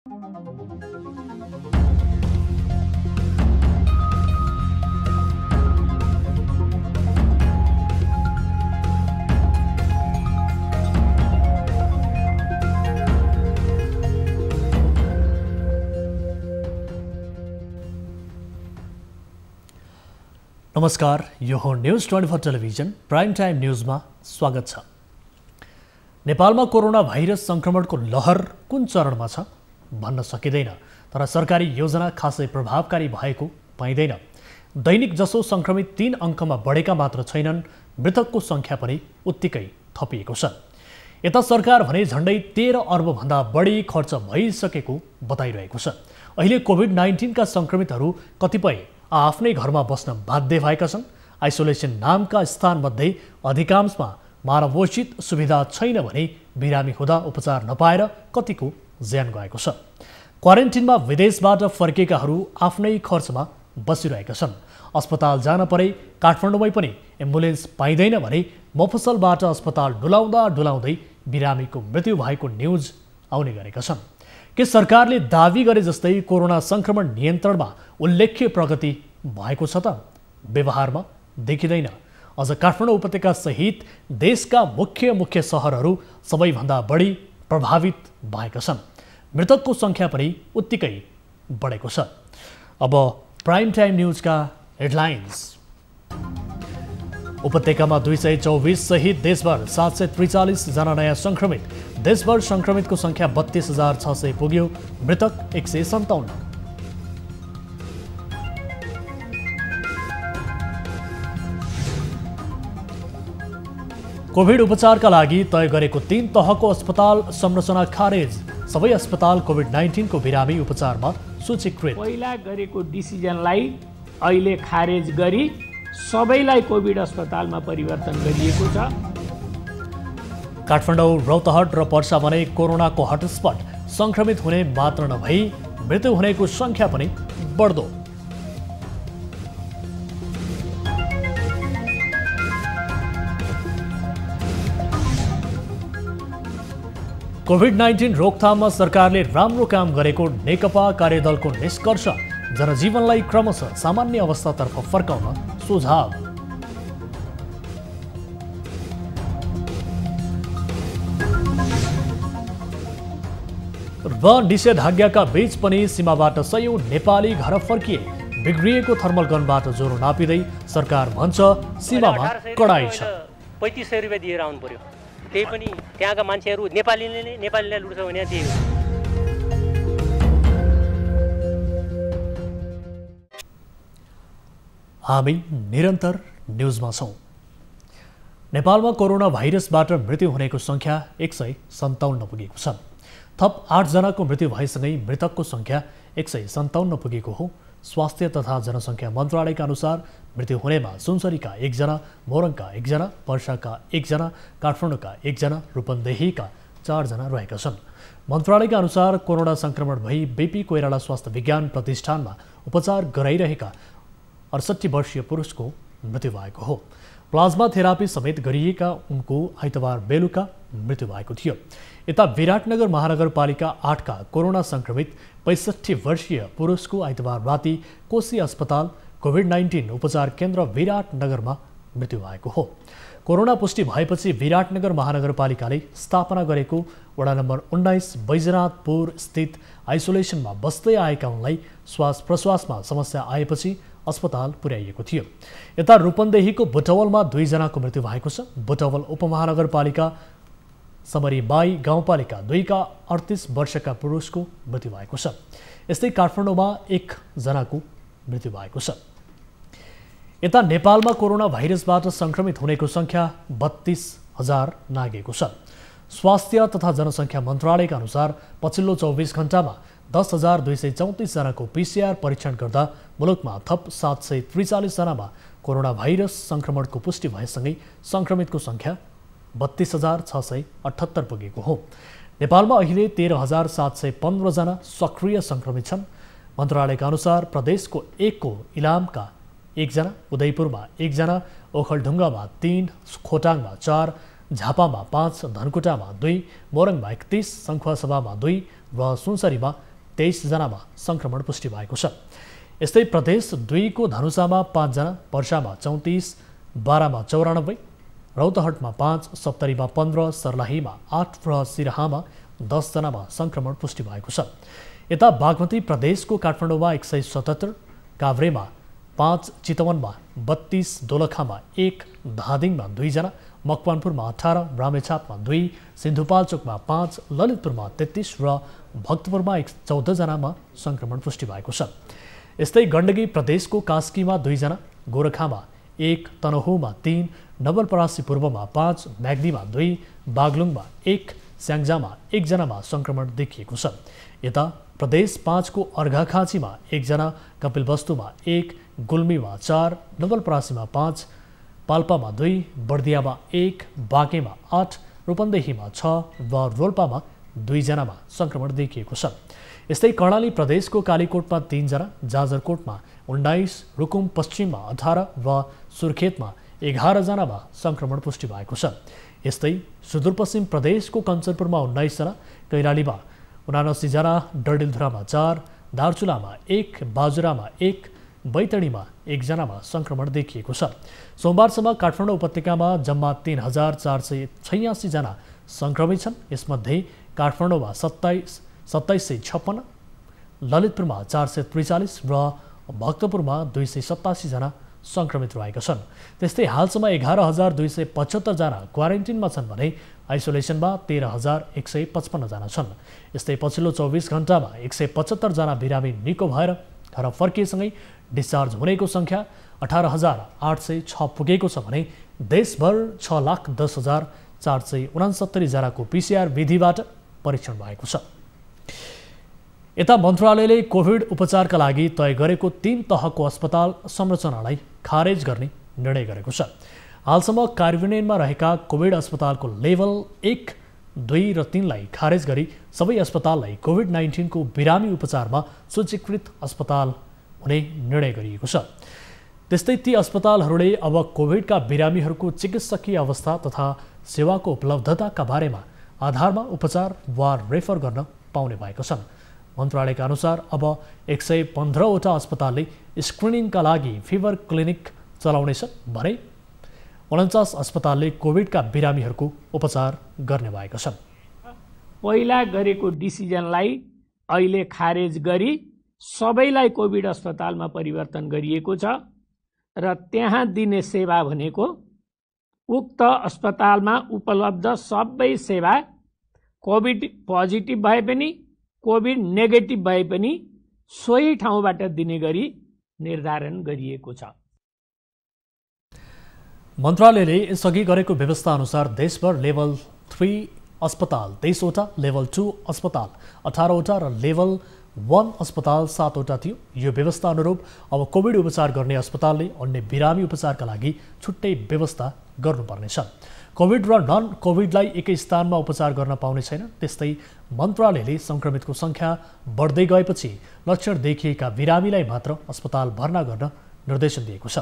नमस्कार, यो हो न्यूज 24 टेलिभिजन प्राइम टाइम न्यूजमा स्वागत छ। नेपालमा कोरोना भाइरस संक्रमणको लहर कुन चरणमा छ भन्न सकिँदैन, तर सरकारी योजना खासै प्रभावकारी भएको पाइँदैन। दैनिक जसो संक्रमित 3 अङ्कमा बढेका मात्र छैनन्, मृतकको संख्या पनि उत्तिकै थपिएको छ। यता सरकार भने झण्डै 13 अर्ब भन्दा बढी खर्च भइसकेको बताइरहेको छ। अहिले कोभिड-19 का संक्रमितहरू कतिपय आफ्नै घरमा बस्न बाध्य भएका छन्। आइसोलेसन नामका स्थानमध्ये अधिकांशमा मानवोचित सुविधा छैन भने बिरामी हुँदा उपचार नपाएर कतिको ज्यान गएको छ। क्वारेन्टिनमा विदेशबाट फर्केकाहरू आफ्नै खर्चमा बसिरहेका छन्। अस्पताल जान परे काठमाडौँमै पनि एम्बुलेन्स पाइँदैन भने मफसलबाट अस्पताल डुलाउँदै बिरामीको मृत्यु भएको न्युज आउने गरेका छन्। के सरकारले दावी गरे जस्तै कोरोना संक्रमण नियन्त्रणमा उल्लेख्य प्रगति भएको छ त? व्यवहारमा देखिँदैन। अझ काठमाडौँ उपत्यका सहित देशका मुख्य सहरहरू सबैभन्दा बढी प्रभावित भएका छन्। मृतकको संख्या पनि उत्तिकै बढेको छ। अब प्राइम टाइम न्युजका हेडलाइन्स। उपत्यकामा 224 सहित देशभर 743 जना नयाँ संक्रमित। देशभर संक्रमितको संख्या 32,600 पुग्यो। मृतक 157। कोभिड उपचारका लागि तय गरेको 3 तहको अस्पताल संरचना खारेज। सबै अस्पताल कोभिड-19 को बिरामी उपचारमा सूचीकृत। पहिला गरेको डिसिजनलाई अहिले खारेज गरी सबैलाई कोभिड अस्पतालमा परिवर्तन गरिएको छ। काठमाडौँ, रौतहट र पर्सा भने कोरोनाको हटस्पट। संक्रमित हुने मात्र नभई मृत्यु हुनेको संख्या पनि बढ्दो। कोभिड-19 रोकथाममा सरकारले राम्रो काम गरेको नेकपा कार्यदलको निष्कर्ष। जनजीवनलाई क्रमशः सामान्य अवस्थातर्फ फर्काउन सुझाव। र निषेधाज्ञाका बीच पनि सीमाबाट सयौं नेपाली घर फर्किए। बिग्रिएको थर्मल गनबाट ज्वरो नापिँदै सरकार भन्छ सीमामा कडाई छ। 3500 रुपैयाँ दिएर आउनु पर्यो। त्यही पनि त्यहाँका मान्छेहरू नेपालीलाई लुट्छ भने त्यही हो। हामी निरन्तर न्युजमा छौं। नेपालमा कोरोना भाइरसबाट मृत्यु हुनेको संख्या 157 पुगेको छ। थप 8 जनाको मृत्यु भएसँगै मृतकको संख्या 157 पुगेको हो। स्वास्थ्य तथा जनसङ्ख्या मन्त्रालयका अनुसार मृत्यु हुनेमा सुनसरीका 1 जना, मोरङका 1 जना, पर्साका 1 जना, काठमाडौँका 1 जना, रूपन्देहीका 4 जना रहेका छन्। मन्त्रालयका अनुसार कोरोना संक्रमण भई बीपी कोइराला स्वास्थ्य विज्ञान प्रतिष्ठानमा उपचार गराइरहेका 68 वर्षीय पुरुषको मृत्यु भएको हो। प्लाज्मा थेरापी समेत गरिएका उनको आइतबार बेलुका मृत्यु भएको थियो। यता विराटनगर महानगरपालिका 8 का कोरोना संक्रमित 65 वर्षीय पुरुषको आइतबार राति कोशी अस्पताल कोभिड-19 उपचार केन्द्र विराटनगरमा मृत्यु भएको हो। कोरोना पुष्टि भएपछि विराटनगर महानगरपालिकाले स्थापना गरेको वडा नम्बर 19 बैजनाथपुर स्थित आइसोलेसनमा बस्दै आएका उनलाई श्वास प्रश्वासमा समस्या आएपछि अस्पताल पुर्याइएको थियो। यता रूपन्देहीको बुटवलमा 2 जनाको मृत्यु भएको छ। बुटवल उपमहानगरपालिका समरीबाई गाउँपालिका 2 का 38 वर्षका पुरुषको मृत्यु भएको छ। यस्तै काठमाडौँमा 1 जनाको मृत्यु भएको छ। यता नेपालमा कोरोना भाइरसबाट संक्रमित हुनेको संख्या 32,000 नागेको छ। स्वास्थ्य तथा जनसङ्ख्या मन्त्रालयका अनुसार पछिल्लो 24 घण्टामा 10,234 जनाको PCR परीक्षण गर्दा मुलुकमा थप 743 जनामा कोरोना भाइरस संक्रमणको पुष्टि भएसँगै संक्रमितको संख्या 32,678 पुगेको हो। नेपालमा अहिले 13,715 जना सक्रिय संक्रमित छन्। मन्त्रालयका अनुसार प्रदेशको 1 को इलामका 1 जना, उदयपुरमा 1 जना, ओखलढुङ्गामा 3, खोटाङमा 4, झापामा 5, धनकुटामा 2, मोरङमा 31, सङ्खुवासभामा 2 र सुनसरीमा 23 जनामा संक्रमण पुष्टि भएको छ। यस्तै प्रदेश 2 को धनुषामा 5 जना, पर्सामा 34, बारामा 94, रौतहटमा 5, सप्तरीमा 15, सर्लाहीमा 8 र सिराहामा 10 जनामा संक्रमण पुष्टि भएको छ। यता बागमती प्रदेशको काठमाडौँमा 177, काभ्रेमा 5, चितवनमा 32, दोलखामा 1, धादिङमा 2 जना, मकवानपुरमा 18, रामेछापमा 2, सिन्धुपाल्चोकमा 5, ललितपुरमा 33 र भक्तपुरमा 14 जनामा संक्रमण पुष्टि भएको छ। यस्तै गण्डकी प्रदेशको कास्कीमा 2 जना, गोरखामा 1, तनहुमा 3, नवलपरासी पूर्वमा 5, म्याग्दीमा 2, बागलुङमा 1, स्याङ्जामा 1 जनामा संक्रमण देखिएको छ। यता प्रदेश 5 को अर्घाखाँचीमा 1 जना, कपिलवस्तुमा 1, गुल्मीमा 4, नवलपरासीमा 5, पाल्पामा 2, बर्दियामा 1, बाँकेमा 8, रूपन्देहीमा 6 व रोल्पामा 2 जनामा संक्रमण देखिएको छ। यस्तै कर्णाली प्रदेशको कालीकोटमा 3 जना, जाजरकोटमा 19, रुकुम पश्चिममा 18 व सुर्खेतमा 11 जनामा संक्रमण पुष्टि भएको छ। यस्तै सुदूरपश्चिम प्रदेशको कञ्चनपुरमा 19 जना, कैलालीमा 79 जना, डडेलधुरामा 4, दार्चुलामा 1, बाजुरामा 1, बैतडीमा 1 जनामा संक्रमण देखिएको छ। सोमबारसम्म काठमाडौँ उपत्यकामा जम्मा 3486 जना संक्रमित छन्। यसमध्ये काठमाडौँमा 2756, ललितपुरमा 443 र भक्तपुरमा 287 जना संक्रमित रहेका छन्। त्यस्तै हालसम्म 11275 जना क्वारेन्टिनमा छन् भने आइसोलेसनमा 13155 जना छन्। यस्तै पछिल्लो 24 घण्टामा 175 जना बिरामी निको भएर घर फर्किएसँगै डिस्चार्ज हुनेको सङ्ख्या 18806 पुगेको छ भने देशभर 6,10,469 जनाको PCR विधिबाट परीक्षण भएको छ। यता मन्त्रालयले कोभिड उपचारका लागि तय गरेको 3 तहको अस्पताल संरचनालाई खारेज गर्ने निर्णय गरेको छ। हालसम्म कार्यान्वयनमा रहेका कोभिड अस्पतालको लेभल 1, 2 र 3 लाई खारेज गरी सबै अस्पताललाई कोभिड-19 को बिरामी उपचारमा सूचीकृत अस्पताल हुने निर्णय गरिएको छ। त्यस्तै ती अस्पतालहरूले अब कोभिडका बिरामीहरूको चिकित्सकीय अवस्था तथा सेवाको उपलब्धताका बारेमा आधारमा उपचार वा रेफर गर्न पाउने भएका छन्। मन्त्रालयका अनुसार अब 115वटा अस्पतालले स्क्रिनिङका लागि फिभर क्लिनिक चलाउनेछ भने 49 अस्पतालले कोभिडका बिरामीहरूको उपचार गर्ने भएका छन्। पहिला गरेको डिसिजनलाई अहिले खारेज गरी सबैलाई कोभिड अस्पतालमा परिवर्तन गरिएको छ र त्यहाँ दिने सेवा भनेको उक्त अस्पतालमा उपलब्ध सबै सेवा कोभिड पोजिटिभ भए पनि कोभिड नेगेटिभ भए पनि सोही ठाउँबाट दिने गरी निर्धारण गरिएको छ। मन्त्रालयले यसअघि गरेको व्यवस्था अनुसार देशभर लेभल 3 अस्पताल 23वटा, लेभल 2 अस्पताल 18वटा र लेभल 1 अस्पताल 7वटा थियो। यो व्यवस्था अनुरूप अब कोभिड उपचार गर्ने अस्पतालले अन्य बिरामी उपचारका लागि छुट्टै व्यवस्था गर्नुपर्नेछ। कोभिड र नन कोभिडलाई एकै स्थानमा उपचार गर्न पाउने छैन। त्यस्तै मन्त्रालयले संक्रमितको सङ्ख्या बढ्दै गएपछि लक्षण देखिएका बिरामीलाई मात्र अस्पताल भर्ना गर्न निर्देशन दिएको छ।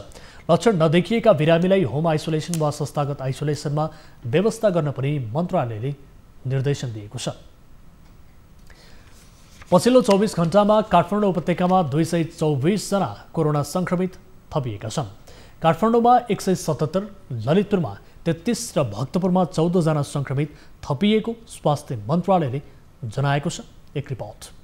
लक्षण नदेखिएका बिरामीलाई होम आइसोलेसन वा संस्थागत आइसोलेसनमा व्यवस्था गर्न पनि मन्त्रालयले निर्देशन दिएको छ। पछिल्लो 24 घण्टामा काठमाडौँ उपत्यकामा 224 जना कोरोना संक्रमित थपिएका छन्। काठमाडौँमा 177, ललितपुरमा 33 र भक्तपुरमा 14 जना संक्रमित थपिएको स्वास्थ्य मन्त्रालयले जनाएको छ। एक रिपोर्ट।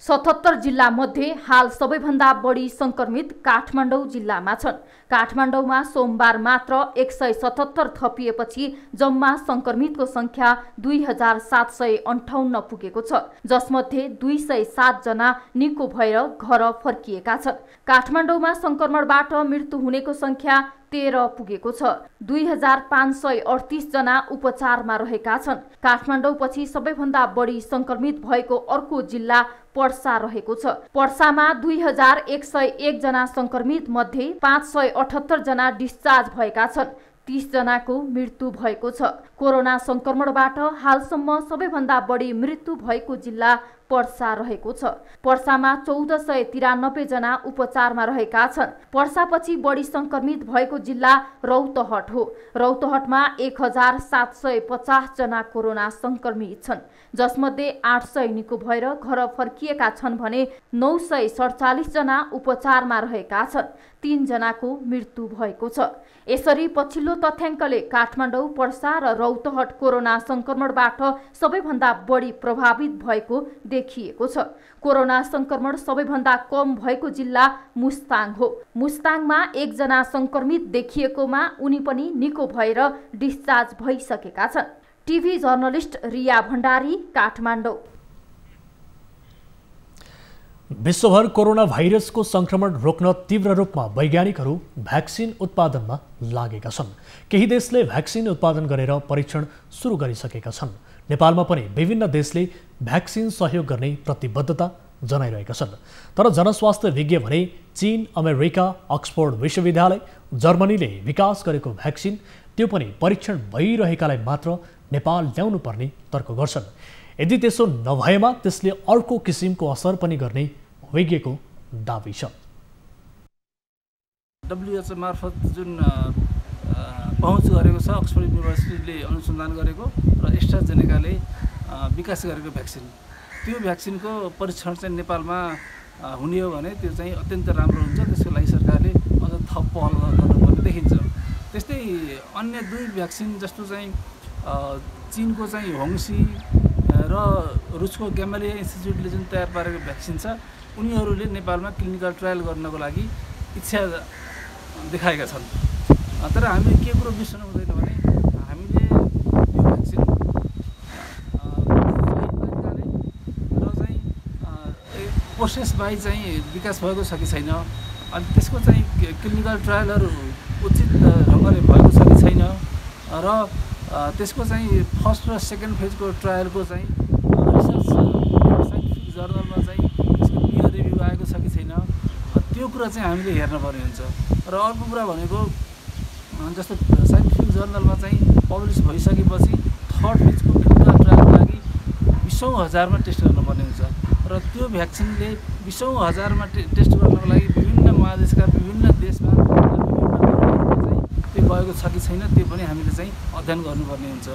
सतहत्तर जिल्ला मध्ये हाल सबैभन्दा बढी संक्रमित काठमाडौँ जिल्लामा छन्। काठमाडौँमा सोमबार मात्र 177 थपिएपछि जम्मा संक्रमितको संख्या 2758 पुगेको छ, जसमध्ये 207 जना निको भएर घर फर्किएका छन्। काठमाडौँमा संक्रमणबाट मृत्यु हुनेको संख्या 13 पुगेको छ। 2538 जना उपचारमा रहेका छन्। काठमाडौँपछि सबैभन्दा बढी संक्रमित भएको अर्को जिल्ला पर्सा रहेको छ। पर्सामा 2101 जना संक्रमित मध्ये 578 जना डिस्चार्ज भएका छन्। 30 जनाको मृत्यु भएको छ। कोरोना संक्रमणबाट हालसम्म सबैभन्दा बढी मृत्यु भएको जिल्ला पर्सा रहेको छ। पर्सामा 1493 जना उपचारमा रहेका छन्। पर्सापछि बढी संक्रमित भएको जिल्ला रौतहट हो। रौतहटमा 1750 जना कोरोना संक्रमित छन्, जसमध्ये 800 निको भएर घर फर्किएका छन् भने 947 जना उपचारमा रहेका छन्। 3 जनाको मृत्यु भएको छ। यसरी पछिल्लो तथ्याङ्कले काठमाडौँ, पर्सा र रौतहट कोरोना संक्रमणबाट सबैभन्दा बढी प्रभावित भएको देखिएको छ। कोरोना संक्रमण सबैभन्दा कम भएको जिल्ला मुस्ताङ हो। मुस्ताङमा 1 जना संक्रमित देखिएकोमा उनी पनि निको भएर डिस्चार्ज भइसकेका छन्। TV journalist Riya Bhandari, Kathmandu. विश्वभर कोरोना भाइरसको संक्रमण रोक्न तीव्र रूपमा वैज्ञानिकहरू भ्याक्सिन उत्पादनमा लागेका छन्। केही देशले भ्याक्सिन उत्पादन गरेर परीक्षण सुरु गरिसकेका छन्। नेपालमा पनि विभिन्न देशले भ्याक्सिन सहयोग गर्ने प्रतिबद्धता जनाइरहेका छन्। तर जनस्वास्थ्य विज्ञ भने चीन, अमेरिका, अक्सफोर्ड विश्वविद्यालय, जर्मनीले विकास गरेको भ्याक्सिन त्यो पनि परीक्षण भइरहेकालाई मात्र नेपाल ल्याउनु पर्ने तर्क गर्छन्। यदि त्यसो नभएमा त्यसले अर्को किसिमको असर पनि गर्ने विज्ञको दाबी छ। WHO मार्फत जुन पहुँच गरेको छ, अक्सफोर्ड युनिभर्सिटीले अनुसन्धान गरेको र एस्ट्राजेनेकाले विकास गरेको भ्याक्सिन, त्यो भ्याक्सिनको परीक्षण चाहिँ नेपालमा हुने हो भने त्यो चाहिँ अत्यन्त राम्रो हुन्छ। त्यसको लागि सरकारले अझ थप पहल गर्नुपर्ने देखिन्छ। त्यस्तै अन्य 2 भ्याक्सिन जस्तो चाहिँ चीनको चाहिँ होङसी र रुसको ग्यामालिया इन्स्टिच्युटले जुन तयार पारेको भ्याक्सिन छ, उनीहरूले नेपालमा क्लिनिकल ट्रायल गर्नको लागि इच्छा देखाएका छन्। तर हामीले के कुरो बिर्सनु हुँदैन भने हामीले त्यो भ्याक्सिन र चाहिँ प्रोसेस बाई चाहिँ विकास भएको छ कि छैन, अनि त्यसको चाहिँ क्लिनिकल ट्रायलहरू उचित ढङ्गले भएको छ कि छैन, र त्यसको चाहिँ फर्स्ट र सेकेन्ड फेजको ट्रायलको चाहिँ रिसर्च साइन्टिफिक जर्नलमा चाहिँ त्यसको पियर रिभ्यू आएको छ कि छैन, त्यो कुरा चाहिँ हामीले हेर्नुपर्ने हुन्छ। र अर्को कुरा भनेको जस्तो साइन्टिफिक जर्नलमा चाहिँ पब्लिस भइसकेपछि थर्ड फेजको क्लिनिकल ट्रायलको लागि 20औं हजारमा टेस्ट गर्नुपर्ने हुन्छ। र त्यो भ्याक्सिनले 20औं हजारमा टेस्ट गर्नको लागि विभिन्न महादेशका विभिन्न देशमा त्यो गएको छ कि छैन, त्यो पनि हामीले चाहिँ अध्ययन गर्नुपर्ने हुन्छ।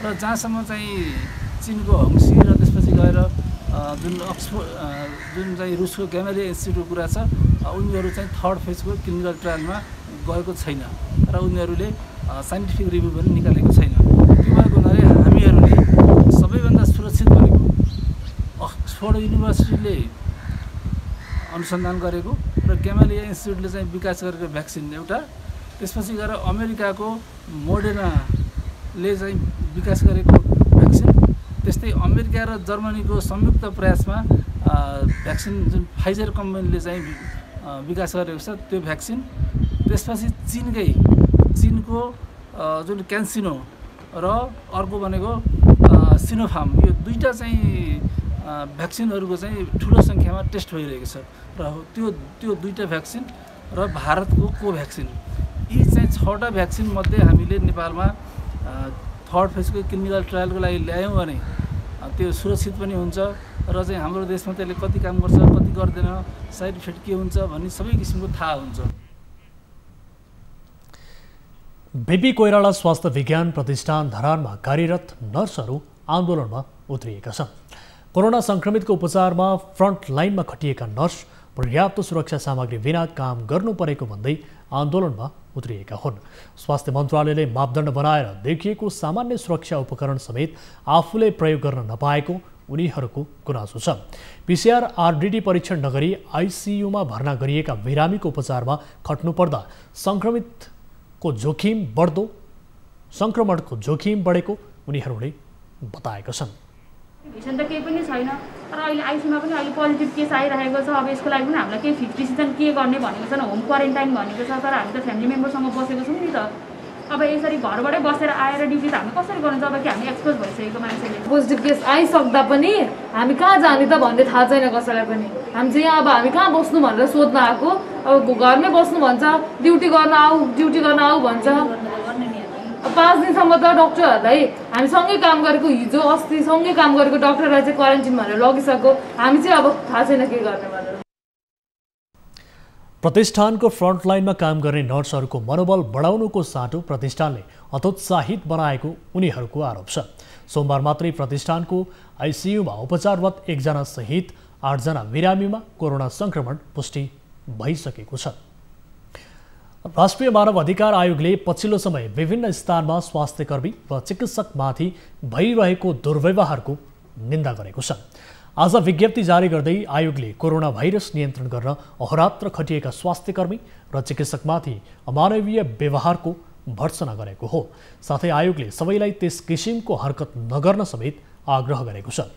र जहाँसम्म चाहिँ चीनको होङसी र त्यसपछि गएर जुन चाहिँ रुसको ग्यामालिया इन्स्टिच्युटको कुरा छ, उनीहरू चाहिँ थर्ड फेजको क्लिनिकल ट्रायलमा गएको छैन र उनीहरूले साइन्टिफिक रिभ्यू पनि निकालेको छैन। त्यो भएको हुनाले हामीहरूले सबैभन्दा सुरक्षित भनेको अक्सफोर्ड युनिभर्सिटीले अनुसन्धान गरेको र ग्यामालिया इन्स्टिच्युटले चाहिँ विकास गरेको भ्याक्सिन एउटा, त्यसपछि गएर अमेरिकाको मोडेर्नाले चाहिँ विकास गरेको भ्याक्सिन, त्यस्तै अमेरिका र जर्मनीको संयुक्त प्रयासमा भ्याक्सिन जुन फाइजर कम्पनीले चाहिँ विकास गरेको छ त्यो भ्याक्सिन, त्यसपछि चीनको जुन क्यान्सिनो र अर्को भनेको सिनोफार्म, यो 2टा चाहिँ भ्याक्सिनहरूको चाहिँ ठुलो सङ्ख्यामा टेस्ट भइरहेको छ। र त्यो 2टा भ्याक्सिन र भारतको कोभ्याक्सिन, यी चाहिँ 6टा भ्याक्सिन मध्ये हामीले नेपालमा थर्ड फेजको क्लिनिकल ट्रायलको लागि ल्यायौँ भने त्यो सुरक्षित पनि हुन्छ र चाहिँ हाम्रो देशमा त्यसले कति काम गर्छ, कति गर्दैन, साइड इफेक्ट के हुन्छ भन्ने सबै किसिमको थाहा हुन्छ। बीपी कोइराला स्वास्थ्य विज्ञान प्रतिष्ठान धरानमा कार्यरत नर्सहरू आन्दोलनमा उत्रिएका छन्। कोरोना संक्रमितको उपचारमा फ्रन्ट लाइनमा खटिएका नर्स पर्याप्त सुरक्षा सामग्री बिना काम गर्नु परेको भन्दै आन्दोलनमा उत्रिएका हुन्। स्वास्थ्य मन्त्रालयले मापदण्ड बनाएर देखिएको सामान्य सुरक्षा उपकरण समेत आफूले प्रयोग गर्न नपाएको उनीहरूको गुनासो छ। पीसीआर आरडीटी परीक्षण नगरी आइसियुमा भर्ना गरिएका बिरामीको उपचारमा खट्नुपर्दा संक्रमणको जोखिम बढेको उनीहरूले बताएका छन्। भिसन त केही पनि छैन, तर अहिले आइसियुमा पनि अहिले पोजिटिभ केस आइरहेको छ। अब यसको लागि पनि हामीलाई केही 50 डिसिजन के गर्ने भनेको छैन, होम क्वारेन्टाइन भनेको छ, तर हामी त फ्यामिली मेम्बरसँग बसेको छौँ नि त। अब यसरी घरबाटै बसेर आएर ड्युटी त हामी कसरी गर्नु, जब कि हामी एक्सपोज भइसकेको मान्छेले। पोजिटिभ केस आइसक्दा पनि हामी कहाँ जाने त भन्ने थाहा छैन कसैलाई पनि। हामी चाहिँ अब हामी कहाँ बस्नु भनेर सोध्न आएको, अब घरमै बस्नु भन्छ, ड्युटी गर्न आऊ भन्छ। 5 दिनसम्म त डक्टरहरूलाई हामी सँगै काम गरेको हिजो अस्ति सँगै काम गरेको डक्टरलाई चाहिँ क्वारेन्टिन भनेर लगिसक्यो। हामी चाहिँ अब थाहा छैन के गर्ने भनेर। प्रतिष्ठानको फ्रन्टलाइनमा काम गर्ने नर्सहरूको मनोबल बढाउनुको साटो प्रतिष्ठानले हतोत्साहित बनाएको उनीहरूको आरोप छ। सोमबार मात्रै प्रतिष्ठानको आइसियुमा उपचाररत 1 जना सहित 8 जना बिरामीमा कोरोना संक्रमण पुष्टि भइसकेको छ। राष्ट्रिय मानव अधिकार आयोगले पछिल्लो समय विभिन्न स्थानमा स्वास्थ्यकर्मी र चिकित्सकमाथि भइरहेको दुर्व्यवहारको निन्दा गरेको छ। आज विज्ञप्ति जारी गर्दै आयोगले कोरोना भाइरस नियन्त्रण गर्न अहोरात्र खटिएका स्वास्थ्यकर्मी र चिकित्सकमाथि अमानवीय व्यवहारको भर्त्सना गरेको हो। साथै आयोगले सबैलाई त्यस किसिमको हरकत नगर्न समेत आग्रह गरेको छ।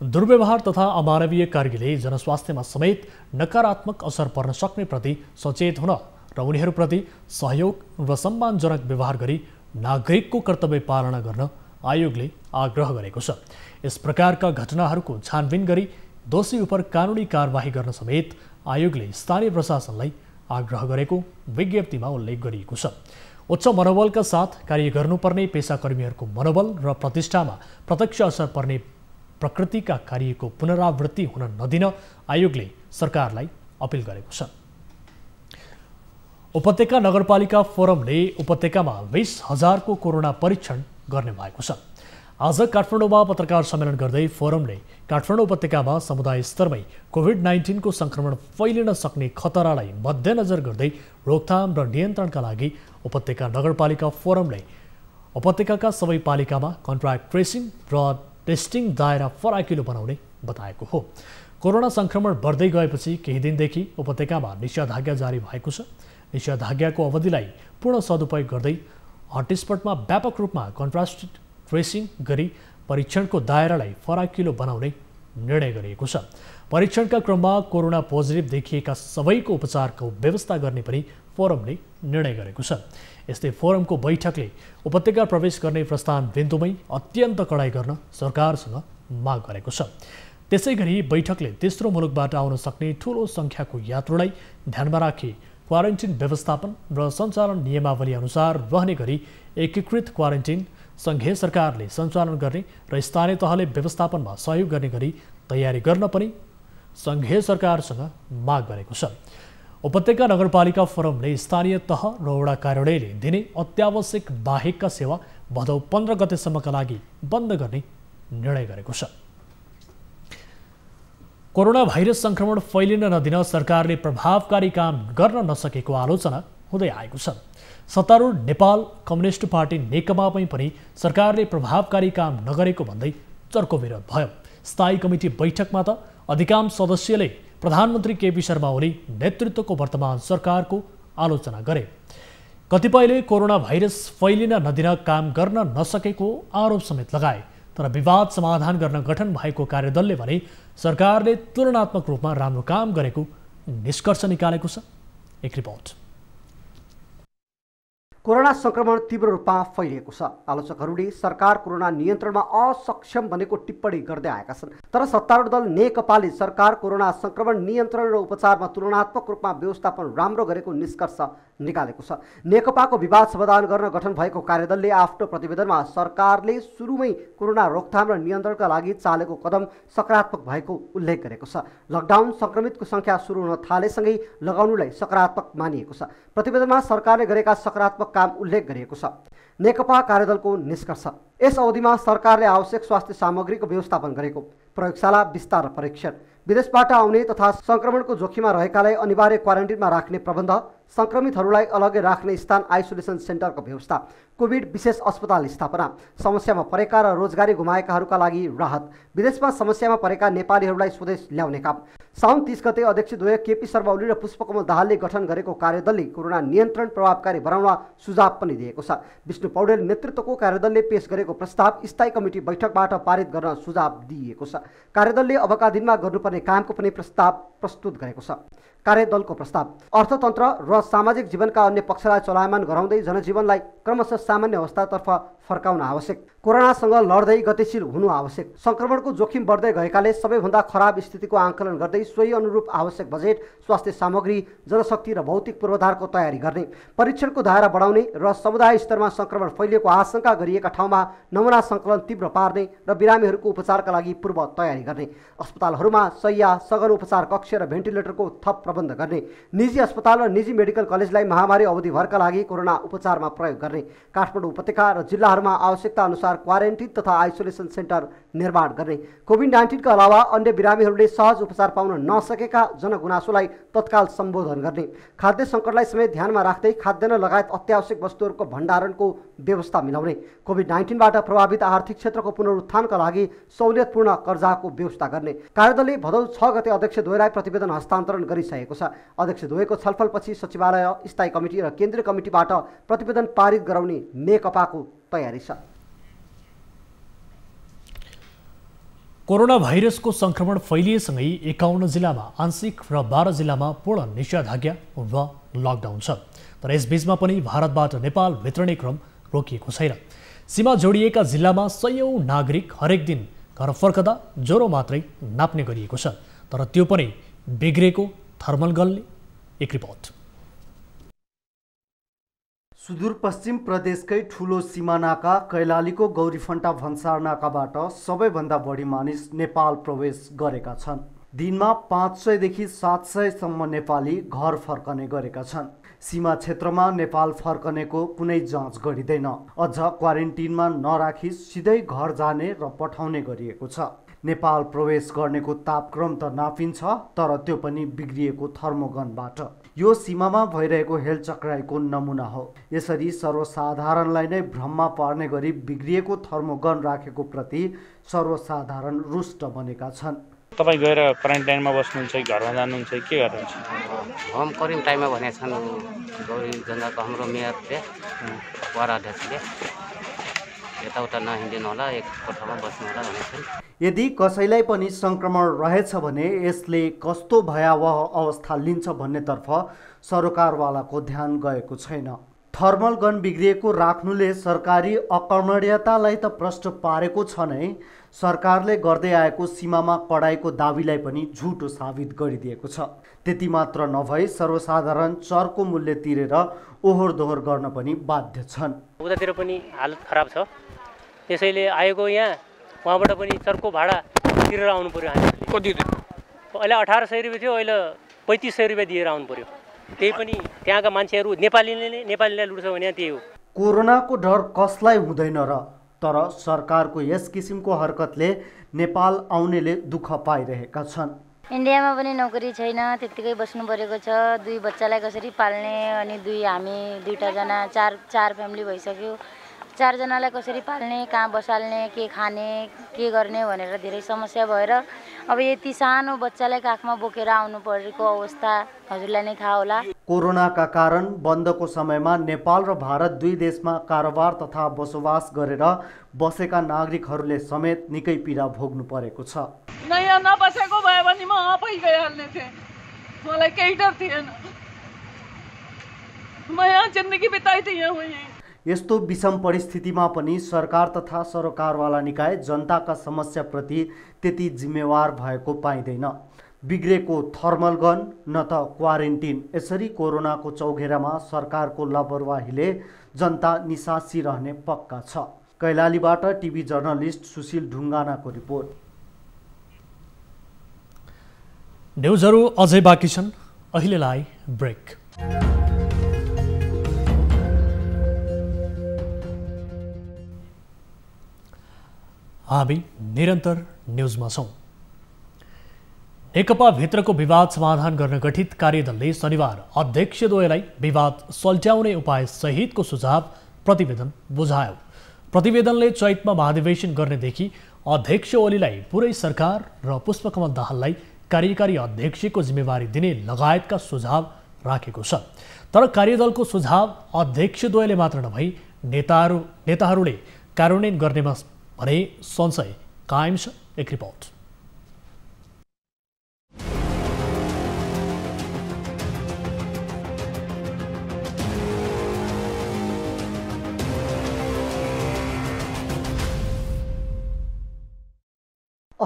दुर्व्यवहार तथा अमानवीय कार्यले जनस्वास्थ्यमा समेत नकारात्मक असर पर्न सक्ने प्रति सचेत हुन र उनीहरूप्रति सहयोग र सम्मानजनक व्यवहार गरी नागरिकको कर्तव्य पालना गर्न आयोगले आग्रह गरेको छ। यस प्रकारका घटनाहरूको छानबिन गरी दोषी उप कानुनी कारबाही गर्न समेत आयोगले स्थानीय प्रशासनलाई आग्रह गरेको विज्ञप्तिमा उल्लेख गरिएको छ। उच्च मनोबलका साथ कार्य गर्नुपर्ने पेसाकर्मीहरूको मनोबल र प्रतिष्ठामा प्रत्यक्ष असर पर्ने प्रकृतिका कार्यको पुनरावृत्ति हुन नदिन आयोगले सरकारलाई अपिल गरेको छ। उपत्यका नगरपालिका फोरमले उपत्यकामा 20,000 को कोरोना परीक्षण गर्ने भएको छ। आज काठमाडौँमा पत्रकार सम्मेलन गर्दै फोरमले काठमाडौँ उपत्यकामा समुदाय स्तरमै कोभिड-19 को संक्रमण फैलिन सक्ने खतरालाई मध्यनजर गर्दै रोकथाम र नियन्त्रणका लागि उपत्यका नगरपालिका फोरमले उपत्यकाका सबै पालिकामा कन्ट्र्याक्ट ट्रेसिङ र टेस्टिङ दायरा फराकिलो बनाउने बताएको हो। कोरोना संक्रमण बढ्दै गएपछि केही दिनदेखि उपत्यकामा निषेधाज्ञा जारी भएको छ। निषेधाज्ञाको अवधिलाई पूर्ण सदुपयोग गर्दै हटस्पटमा व्यापक रूपमा कन्ट्रास्ट ट्रेसिङ गरी परीक्षणको दायरालाई फराकिलो बनाउने निर्णय गरिएको छ। परीक्षणका क्रममा कोरोना पोजिटिभ देखिएका सबैको उपचारको व्यवस्था गर्ने पनि फोरमले निर्णय गरेको छ। यस्तै फोरमको बैठकले उपत्यका प्रवेश गर्ने प्रस्थान बिन्दुमै अत्यन्त कडाई गर्न सरकारसँग माग गरेको छ। त्यसैगरी बैठकले तेस्रो मुलुकबाट आउन सक्ने ठूलो संख्याको यात्रुलाई ध्यानमा राखी क्वारेन्टिन व्यवस्थापन र सञ्चालन नियमावली अनुसार रहने गरी एकीकृत क्वारेन्टिन सङ्घीय सरकारले सञ्चालन गर्ने र स्थानीय तहले व्यवस्थापनमा सहयोग गर्ने गरी तयारी गर्न पनि सङ्घीय सरकारसँग माग गरेको छ। उपत्यका नगरपालिका फोरमले स्थानीय तह र वडा कार्यालयले दिने अत्यावश्यक बाहेकका सेवा भदौ 15 गतेसम्मका लागि बन्द गर्ने निर्णय गरेको छ। कोरोना भाइरस संक्रमण फैलिन नदिन सरकारले प्रभावकारी काम गर्न नसकेको आलोचना हुँदै आएको छ। सत्तारूढ नेपाल कम्युनिस्ट पार्टी नेकपामै पनि सरकारले प्रभावकारी काम नगरेको भन्दै चर्को विरोध भयो। स्थायी कमिटी बैठकमा त अधिकांश सदस्यले प्रधानमन्त्री केपी शर्मा ओली नेतृत्वको वर्तमान सरकारको आलोचना गरे। कतिपयले कोरोना भाइरस फैलिन नदिन काम गर्न नसकेको आरोप समेत लगाए। तर विवाद समाधान गर्न गठन भएको कार्यदलले भने सरकारले तुलनात्मक रूपमा राम्रो काम गरेको निष्कर्ष निकालेको छ। एक रिपोर्ट। कोरोना संक्रमण तीव्र रूपमा फैलिएको छ। आलोचकहरूले सरकार कोरोना नियन्त्रणमा असक्षम बनेको टिप्पणी गर्दै आएका छन्। तर सत्तारूढ दल नेकपाले सरकार कोरोना संक्रमण नियन्त्रण र उपचारमा तुलनात्मक रूपमा व्यवस्थापन राम्रो गरेको निष्कर्ष निकालेको छ। नेकपाको विवाद समाधान गर्न गठन भएको कार्यदलले आफ्नो प्रतिवेदनमा सरकारले सुरुमै कोरोना रोकथाम र नियन्त्रणका लागि चालेको कदम सकारात्मक भएको उल्लेख गरेको छ। लकडाउन संक्रमितको संख्या सुरु हुन थालेसँगै लगाउनुलाई सकारात्मक मानिएको छ। प्रतिवेदनमा सरकारले गरेका सकारात्मक काम उल्लेख गरिएको छ। नेकपा कार्यदलको निष्कर्ष। यस अवधिमा सरकारले आवश्यक स्वास्थ्य सामग्रीको व्यवस्थापन गरेको, प्रयोगशाला विस्तार र परीक्षण, विदेशबाट आउने तथा संक्रमणको जोखिममा रहेकालाई अनिवार्य क्वारेन्टिनमा राख्ने प्रबन्ध, संक्रमितहरूलाई अलग्गै राख्ने स्थान आइसोलेसन सेन्टरको व्यवस्था, कोभिड विशेष अस्पताल स्थापना, समस्यामा परेका र रोजगारी गुमाएकाहरूका लागि राहत, विदेशमा समस्यामा परेका नेपालीहरूलाई स्वदेश ल्याउने काम। साउन 30 गते अध्यक्षद्वय केपी शर्मा ओली र पुष्पकमल दाहालले गठन गरेको कार्यदलले कोरोना नियन्त्रण प्रभावकारी बनाउन सुझाव पनि दिएको छ। विष्णु पौडेल नेतृत्वको कार्यदलले पेश गरेको प्रस्ताव स्थायी कमिटी बैठकबाट पारित गर्न सुझाव दिइएको छ। कार्यदलले अबका दिनमा गर्नुपर्ने कामको पनि प्रस्ताव प्रस्तुत गरेको छ। कार्यदलको प्रस्ताव। अर्थतन्त्र र सामाजिक जीवनका अन्य पक्षलाई चलायमान गराउँदै जनजीवनलाई क्रमशः सामान्य अवस्थातर्फ फर्काउन आवश्यक। कोरोनासँग लड्दै गतिशील हुनु आवश्यक। संक्रमणको जोखिम बढ्दै गएकाले सबैभन्दा खराब स्थितिको आंकलन गर्दै सोही अनुरूप आवश्यक बजेट, स्वास्थ्य सामग्री, जनशक्ति र भौतिक पूर्वाधारको तयारी गर्ने, परीक्षणको दायरा बढाउने र समुदाय स्तरमा संक्रमण फैलिएको आशंका गरिएका ठाउँमा नमुना सङ्कलन तीव्र पार्ने र बिरामीहरूको उपचारका लागि पूर्व तयारी गर्ने, अस्पतालहरूमा शय्या, सघन उपचार कक्ष र भेन्टिलेटरको थप प्रबन्ध गर्ने, निजी अस्पताल र निजी मेडिकल कलेजलाई महामारी अवधिभरका लागि कोरोना उपचारमा प्रयोग गर्ने, काठमाडौँ उपत्यका र जिल्लाहरूमा आवश्यकता अनुसार क्वारेन्टिन तथा आइसोलेसन सेन्टर निर्माण गर्ने, कोभिड-19 अलावा अन्य बिरामीहरूले सहज उपचार पाउन नसकेका जनगुनासोलाई तत्काल सम्बोधन गर्ने, खाद्य सङ्कटलाई समेत ध्यानमा राख्दै खाद्यान्न लगायत अत्यावश्यक वस्तुहरूको भण्डारणको व्यवस्था मिलाउने, कोभिड-19बाट प्रभावित आर्थिक क्षेत्रको पुनरुत्थानका लागि सहुलियतपूर्ण कर्जाको व्यवस्था गर्ने। कार्यदलले भदौ 6 गते अध्यक्षद्वयलाई प्रतिवेदन हस्तान्तरण गरिसकेको छ। अध्यक्षद्वयको छलफलपछि सचिवालय, स्थायी कमिटी र केन्द्रीय कमिटीबाट प्रतिवेदन पारित गराउने नेकपाको तयारी छ। कोरोना भाइरसको संक्रमण फैलिएसँगै 51 जिल्लामा आंशिक र 12 जिल्लामा पूर्ण निषेधाज्ञा वा लकडाउन छ। तर यसबीचमा पनि भारतबाट नेपाल भित्रने क्रम रोकिएको छैन। सीमा जोडिएका जिल्लामा सयौं नागरिक हरेक दिन घर फर्कदा ज्वरो मात्रै नाप्ने गरिएको छ। तर त्यो पनि बिग्रेको थर्मल गनले। एक रिपोर्ट। सुदूरपश्चिम प्रदेशकै ठुलो सीमानाका कैलालीको गौरीफन्टा भन्सार नाकाबाट सबैभन्दा बढी मानिस नेपाल प्रवेश गरेका छन्। दिनमा 500 देखि 700 सम्म नेपाली घर फर्कने गरेका छन्। सीमा क्षेत्रमा नेपाल फर्कनेको कुनै जाँच गरिँदैन। अझ क्वारेन्टिनमा नराखी सिधै घर जाने र पठाउने गरिएको छ। नेपाल प्रवेश गर्नेको तापक्रम त नापिन्छ, तर त्यो पनि बिग्रिएको थर्मोगनबाट। यो सीमामा भइरहेको हेलचक्राइको नमुना हो। यसरी सर्वसाधारणलाई नै भ्रममा पार्ने गरी बिग्रिएको थर्मोगन राखेको प्रति सर्वसाधारण रुष्ट बनेका छन्। तपाईँ गएर क्वारेन्टाइनमा बस्नुहुन्छ कि घरमा जानुहुन्छ के गर्नुहुन्छ? होम क्वारेन्टाइनमा भनेका छन् गौरी जङ्गाको हाम्रो मेयरले, वडाध्यक्षले यताउता नहिँडिनु होला, एक कोठामा बस्नु होला भनेका छन्। यदि कसैलाई पनि संक्रमण रहेछ भने यसले कस्तो भयावह अवस्था लिन्छ भन्नेतर्फ सरकारवालाको ध्यान गएको छैन। थर्मल गन बिग्रिएको राख्नुले सरकारी अकर्मण्यतालाई त प्रश्न पारेको छ नै, सरकारले गर्दै आएको सीमामा कडाइको दाबीलाई पनि झुटो साबित गरिदिएको छ। त्यति मात्र नभई सर्वसाधारण चर्को मूल्य तिरेर ओहोर दोहोर गर्न पनि बाध्य छन्। उतातिर पनि हालत खराब छ, त्यसैले आएको यहाँ वहाँबाट पनि चर्को भाडा तिरेर आउनु पर्यो। हामी कति अहिले 1800 रुपियाँ थियो, अहिले 3500 रुपियाँ दिएर आउनु पर्यो। त्यही पनि त्यहाँका मान्छेहरू नेपालीलाई लुट्छ भने त्यही हो। कोरोनाको डर कसलाई हुँदैन र, तर सरकारको यस किसिमको हरकतले नेपाल आउनेले दुःख पाइरहेका छन्। इन्डियामा पनि नोकरी छैन, त्यत्तिकै बस्नु परेको छ। 2 बच्चालाई कसरी पाल्ने, अनि हामी 2टा जना, 4 फ्यामिली भइसक्यो। 4 जनालाई कसरी पाल्ने, कहाँ बसाल्ने, के खाने, के गर्ने भनेर धेरै समस्या भएर अब यति सानो बच्चालाई काखमा बोकेर आउनु परेको अवस्था हजुरलाई नै थाहा होला। कोरोनाका कारण बन्दको समयमा नेपाल र भारत दुई देशमा कारोबार तथा बसोबास गरेर बसेका नागरिकहरूले समेत निकै पीडा भोग्नु परेको छ। यहाँ नबसेको भए भने म आफै गइहाल्ने थिएँ, मलाई केही डर थिएन। म यहाँ जिन्दगी बिताइदिएँ यहाँ। यस्तो विषम परिस्थितिमा पनि सरकार तथा सरकारवाला निकाय जनताका समस्याप्रति त्यति जिम्मेवार भएको पाइँदैन। बिग्रेको थर्मल गन न त क्वारेन्टिन, यसरी कोरोनाको चौघेरामा सरकारको लापरवाहीले जनता निसासी रहने पक्का छ। कैलालीबाट टिभी जर्नलिस्ट सुशील ढुङ्गानाको रिपोर्ट। न्युजहरू अझै बाँकी छन्, अहिलेलाई ब्रेक। हामी निरन्तर न्युजमा छौँ। नेकपा भित्रको विवाद समाधान गर्न गठित कार्यदलले शनिबार अध्यक्षद्वयलाई विवाद सल्ट्याउने उपाय सहितको सुझाव प्रतिवेदन बुझायो। प्रतिवेदनले चैतमा महाधिवेशन गर्नेदेखि अध्यक्ष ओलीलाई पुरै सरकार र पुष्पकमल दाहाललाई कार्यकारी अध्यक्षको जिम्मेवारी दिने लगायतका सुझाव राखेको छ। तर कार्यदलको सुझाव अध्यक्षद्वयले मात्र नभई नेताहरूले कार्यान्वयन गर्नेमा भने संशय कायम छ। एक रिपोर्ट।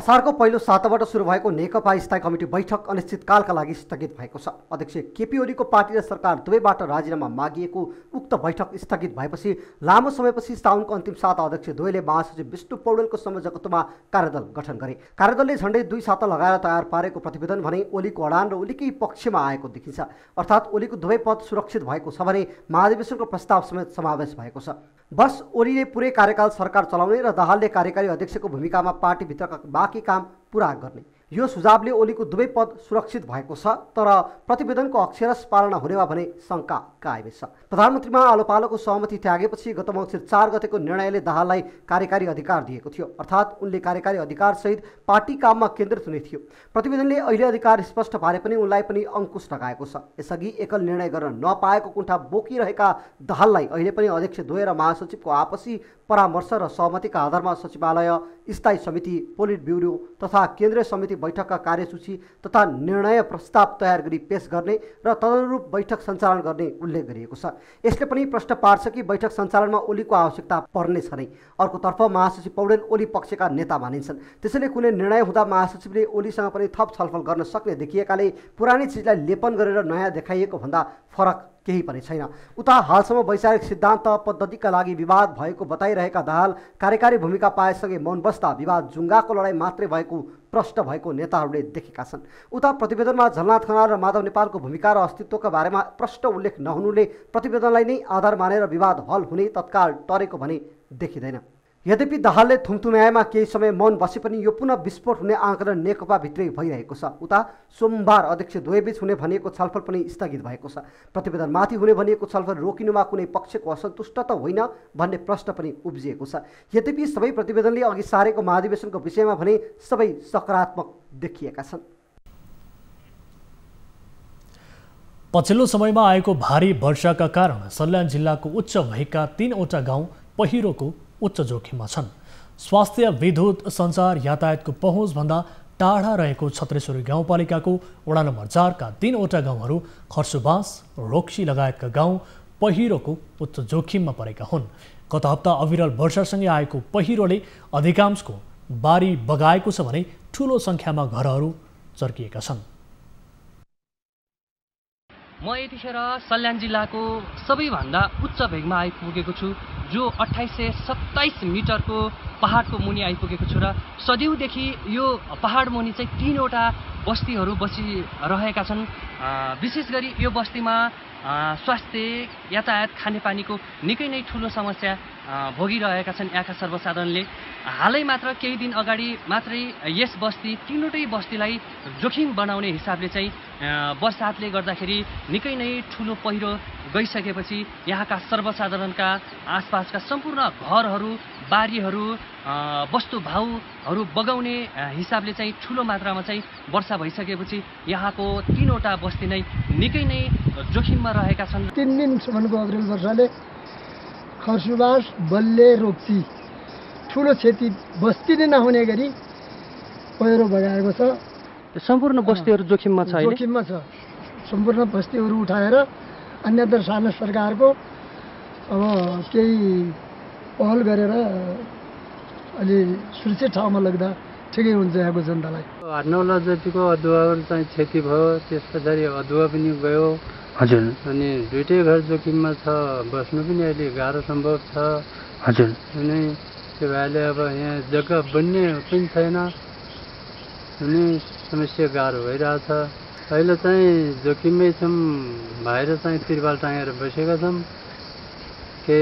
असारको पहिलो साताबाट सुरु भएको नेकपा स्थायी कमिटी बैठक अनिश्चितकालका लागि स्थगित भएको छ। अध्यक्ष केपी ओलीको पार्टी र सरकार दुवैबाट राजीनामा मागिएको उक्त बैठक स्थगित भएपछि लामो समयपछि साउनको अन्तिम साता अध्यक्ष द्वैले महासचिव विष्णु पौडेलको संयोजकत्वमा कार्यदल गठन गरे। कार्यदलले झण्डै 2 साता लगाएर तयार पारेको प्रतिवेदन भने ओलीको अडान र ओलीकै पक्षमा आएको देखिन्छ। अर्थात् ओलीको दुवै पद सुरक्षित भएको छ भने महाधिवेशनको प्रस्ताव समेत समावेश भएको छ। बस ओलीले पुरै कार्यकाल सरकार चलाउने र दाहालले कार्यकारी अध्यक्षको भूमिकामा पार्टीभित्रका बाँकी काम पुरा गर्ने। यो सुझावले ओलीको दुवै पद सुरक्षित भएको छ, तर प्रतिवेदनको अक्षरश पालना हुनेमा भने शङ्का कायम छ। प्रधानमन्त्रीमा आलो पालोको सहमति त्यागेपछि गत मङ्सिर 4 गतेको निर्णयले दाहाललाई कार्यकारी अधिकार दिएको थियो। अर्थात् उनले कार्यकारी अधिकारसहित पार्टी काममा केन्द्रित हुने थियो। प्रतिवेदनले अहिले अधिकार स्पष्ट पारे पनि उनलाई पनि अङ्कुश लगाएको छ। यसअघि एकल निर्णय गर्न नपाएको कुण्ठा बोकिरहेका दाहाललाई अहिले पनि अध्यक्ष द्वय र महासचिवको आपसी परामर्श र सहमतिका आधारमा सचिवालय, स्थायी समिति, पोलिट ब्युरो तथा केन्द्रीय समिति बैठकका कार्यसूची तथा निर्णय प्रस्ताव तयार गरी पेश गर्ने र तदनुरूप बैठक सञ्चालन गर्ने उल्लेख गरिएको छ। यसले पनि प्रश्न पार्छ कि बैठक सञ्चालनमा ओलीको आवश्यकता पर्नेछ नै। अर्कोतर्फ महासचिव पौडेल ओली पक्षका नेता मानिन्छन्। त्यसैले कुनै निर्णय हुँदा महासचिवले ओलीसँग पनि थप छलफल गर्न सक्ने देखिएकाले पुरानै चिजलाई लेपन गरेर नयाँ देखाइएको भन्दा फरक केही पनि छैन। उता हालसम्म वैचारिक सिद्धान्त पद्धतिका लागि विवाद भएको बताइरहेका दाहाल कार्यकारी भूमिका पाएसँगै मौन बस्दा विवाद जुङ्गाको लडाइँ मात्रै भएको प्रश्न भएको नेताहरूले देखेका छन्। उता प्रतिवेदनमा झलनाथ खनाल र माधव नेपालको भूमिका र अस्तित्वका बारेमा प्रश्न उल्लेख नहुनुले प्रतिवेदनलाई नै आधार मानेर विवाद हल हुने तत्काल टरेको भने देखिँदैन। यद्यपि दाहालले थुम्थुम्याएमा केही समय मौन बसे पनि यो पुनः विस्फोट हुने आँकलन नेकपाभित्रै भइरहेको छ। उता सोमबार अध्यक्ष द्वयबीच हुने भनिएको छलफल पनि स्थगित भएको छ। प्रतिवेदनमाथि हुने भनिएको छलफल रोकिनुमा कुनै पक्षको असन्तुष्ट त होइन भन्ने प्रश्न पनि उब्जिएको छ। यद्यपि सबै प्रतिवेदनले अघि सारेको महाधिवेशनको विषयमा भने सबै सकारात्मक देखिएका छन्। पछिल्लो समयमा आएको भारी वर्षाका कारण सल्यान जिल्लाको उच्च भएका 3वटा गाउँ पहिरोको उच्च जोखिममा छन्। स्वास्थ्य, विद्युत, सञ्चार, यातायातको पहुँचभन्दा टाढा रहेको छत्रेश्वरी गाउँपालिकाको वडा नम्बर 4 का 3वटा गाउँहरू खर्सुबाँस, रोक्सी लगायतका गाउँ पहिरोको उच्च जोखिममा परेका हुन्। गत हप्ता अविरल वर्षासँगै आएको पहिरोले अधिकांशको बारी बगाएको छ भने ठूलो सङ्ख्यामा घरहरू चर्किएका छन्। म यतिखेर सल्यान जिल्लाको सबैभन्दा उच्च भेगमा आइपुगेको छु, जो 2827 मिटरको पहाडको मुनि आइपुगेको छु र सदियौँदेखि यो पहाड मुनि चाहिँ 3वटा बस्तीहरू बसिरहेका छन्। विशेष गरी यो बस्तीमा स्वास्थ्य, यातायात, खानेपानीको निकै नै ठुलो समस्या भोगिरहेका छन् यहाँका सर्वसाधारणले। हालै मात्र केही दिन अगाडि मात्रै यस बस्ती 3वटै बस्तीलाई जोखिम बनाउने हिसाबले चाहिँ बरसातले गर्दाखेरि निकै नै ठुलो पहिरो गइसकेपछि यहाँका सर्वसाधारणका आसपासका सम्पूर्ण घरहरू, बारीहरू, वस्तुभाउहरू बगाउने हिसाबले चाहिँ ठुलो मात्रामा चाहिँ वर्षा भइसकेपछि यहाँको 3वटा बस्ती नै निकै नै जोखिममा रहेका छन्। 3 दिनसम्मको अग्रिम वर्षाले खर्सुबास, बल्ले, रोक्सी ठुलो क्षति बस्ती नै नहुने गरी पहिरो बगाएको छ। सम्पूर्ण बस्तीहरू जोखिममा छ। जोखिममा छ। सम्पूर्ण बस्तीहरू उठाएर अन्यत्र सानो सरकारको अब केही पहल गरेर अलि सुरक्षित ठाउँमा लग्दा ठिकै हुन्छ यहाँको जनतालाई। 8-9 लाख जतिको अदुवाहरू चाहिँ क्षति भयो। त्यस पछाडि अदुवा पनि गयो। हजुर। अनि दुईटै घर जोखिममा छ। बस्नु पनि अहिले गाह्रो सम्भव छ। हजुर। अनि त्यो भएले अब यहाँ जग्गा बन्ने पनि छैन। अनि समस्या गाह्रो भइरहेछ। अहिले चाहिँ जोखिममै छौँ। बाहिर चाहिँ तिरपाल टाँगेर बसेका छौँ। के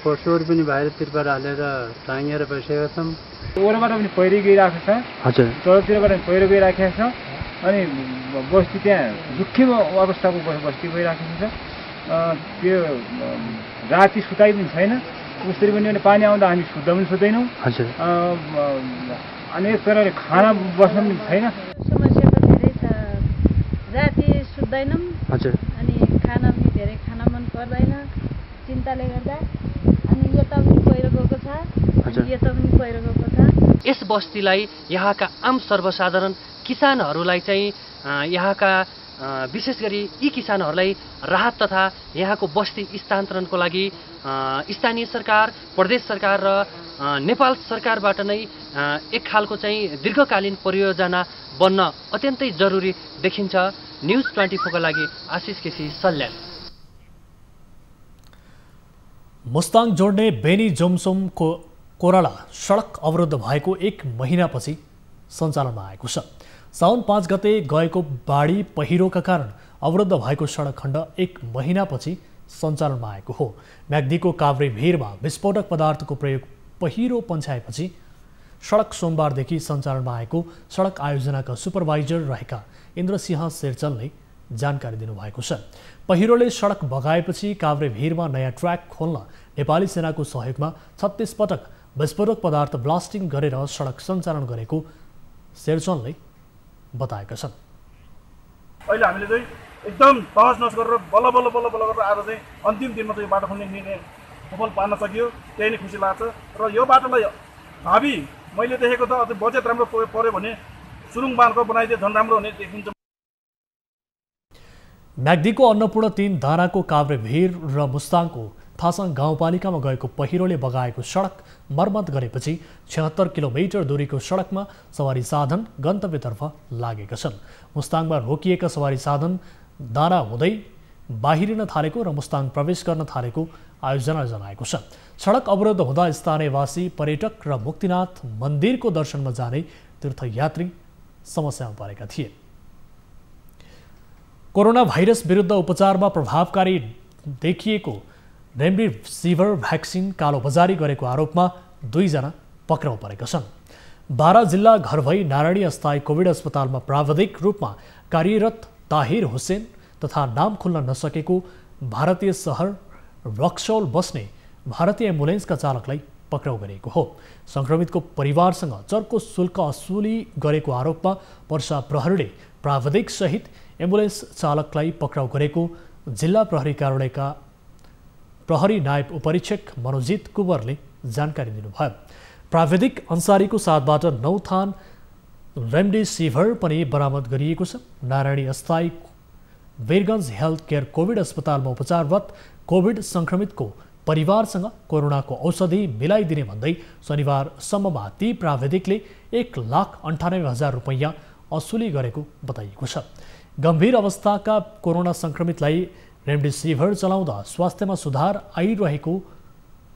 पशुहरू पनि बाहिर तिरपाल हालेर टाँगेर बसेका छौँ। वरबाट पनि पहिरो गइरहेको छ। हजुर। तलतिरबाट पनि पहिरो गइराखेको छ। अनि बस्ती त्यहाँ दुःखी अवस्थाको बस्ती गइराखेको छ। त्यो राति सुताइ पनि छैन। उसरी पनि पानी आउँदा हामी सुत्दा पनि सुत्दैनौँ। हजुर। अनि एक प्रकारले खाना बस्न पनि छैन। समस्या त धेरै छ। राति सुत्दैनौँ। हजुर। अनि खाना पनि धेरै खान मन पर्दैन चिन्ताले गर्दा। अनि यता पनि पहिरो गएको छ। यता पनि पहिरो गएको छ। यस बस्तीलाई यहाँका आम सर्वसाधारण किसानहरूलाई चाहिँ यहाँका विशेष गरी यी किसानहरूलाई राहत तथा यहाँको बस्ती स्थानान्तरणको लागि स्थानीय सरकार, प्रदेश सरकार र नेपाल सरकारबाट नै एक खालको चाहिँ दीर्घकालीन परियोजना बन्न अत्यन्तै जरुरी देखिन्छ। न्युज 24 का लागि आशिष केसी, सल्यान। मुस्ताङ जोड्ने बेनी जोमसोम कोराला सडक अवरुद्ध भएको 1 महिनापछि सञ्चालनमा आएको छ। साउन 5 गते गएको बाढी पहिरोका कारण अवरुद्ध भएको सडक खण्ड 1 महिनापछि सञ्चालनमा आएको हो। म्याग्दीको काभ्रे भिरमा विस्फोटक पदार्थको प्रयोग पहिरो पन्छाएपछि सडक सोमबारदेखि सञ्चालनमा आएको सडक आयोजनाका सुपरभाइजर रहेका इन्द्रसिंह शेरचनले जानकारी दिनुभएको छ। पहिरोले सडक बगाएपछि काभ्रे भिरमा नयाँ ट्र्याक खोल्न नेपाली सेनाको सहयोगमा 36 पटक विस्फोटक पदार्थ ब्लास्टिङ गरेर सडक सञ्चालन गरेको शेरचनले बताएका छन्। अहिले हामीले चाहिँ एकदम तहस नहस गरेर बल्ल बल्ल गरेर आज चाहिँ अन्तिम दिनमा चाहिँ बाटो खन्ने निर्णय सफल पार्न सकियो। त्यही नै खुसी लाग्छ र यो बाटोलाई भावी मैले देखेको त अझै बजेट राम्रो पर्यो भने सुरुङ बाँधको बनाइदिए झन् राम्रो हुने देखिन्छ। म्याग्दीको अन्नपूर्ण 3 दानाको काभ्रे भिर र मुस्ताङको थासाङ गाउँपालिकामा गएको पहिरोले बगाएको सडक मर्मत गरेपछि 76 किलोमिटर दूरीको सडकमा सवारी साधन गन्तव्यतर्फ लागेका छन्। मुस्ताङमा रोकिएका सवारी साधन दाना हुँदै बाहिरिन थालेको र मुस्ताङ प्रवेश गर्न थालेको आयोजना जनाएको छ। सडक अवरुद्ध हुँदा स्थानीयवासी, पर्यटक र मुक्तिनाथ मन्दिरको दर्शनमा जाने तीर्थयात्री समस्यामा परेका थिए। कोरोना भाइरस विरुद्ध उपचारमा प्रभावकारी देखिएको रेमडेसिभिर भ्याक्सिन कालोबजारी गरेको आरोपमा 2 जना पक्राउ परेका छन्। 12 जिल्ला घर भई नारायणी अस्थायी कोभिड अस्पतालमा प्राविधिक रूपमा कार्यरत ताहिर हुसेन तथा नाम खुल्न नसकेको भारतीय सहर रक्सौल बस्ने भारतीय एम्बुलेन्सका चालकलाई पक्राउ गरिएको हो। संक्रमितको परिवारसँग चर्को शुल्क असुली गरेको आरोपमा पर्सा प्रहरीले प्राविधिक सहित एम्बुलेन्स चालकलाई पक्राउ गरेको जिल्ला प्रहरी कार्यालयका प्रहरी नायब उपरीक्षक मनोजित कुवरले जानकारी दिनुभयो। प्राविधिक अन्सारीको साथबाट 9 थान रेमडेसिभिर पनि बरामद गरिएको छ। नारायणी अस्थायी वीरगञ्ज हेल्थ केयर कोभिड अस्पतालमा उपचाररत कोभिड संक्रमितको परिवारसँग कोरोनाको औषधि मिलाइदिने भन्दै शनिबारसम्ममा ती प्राविधिकले 1,98,000 रुपैयाँ असुली गरेको बताइएको छ। गम्भीर अवस्थाका कोरोना संक्रमितलाई रेमडेसिभिर चलाउँदा स्वास्थ्यमा सुधार आइरहेको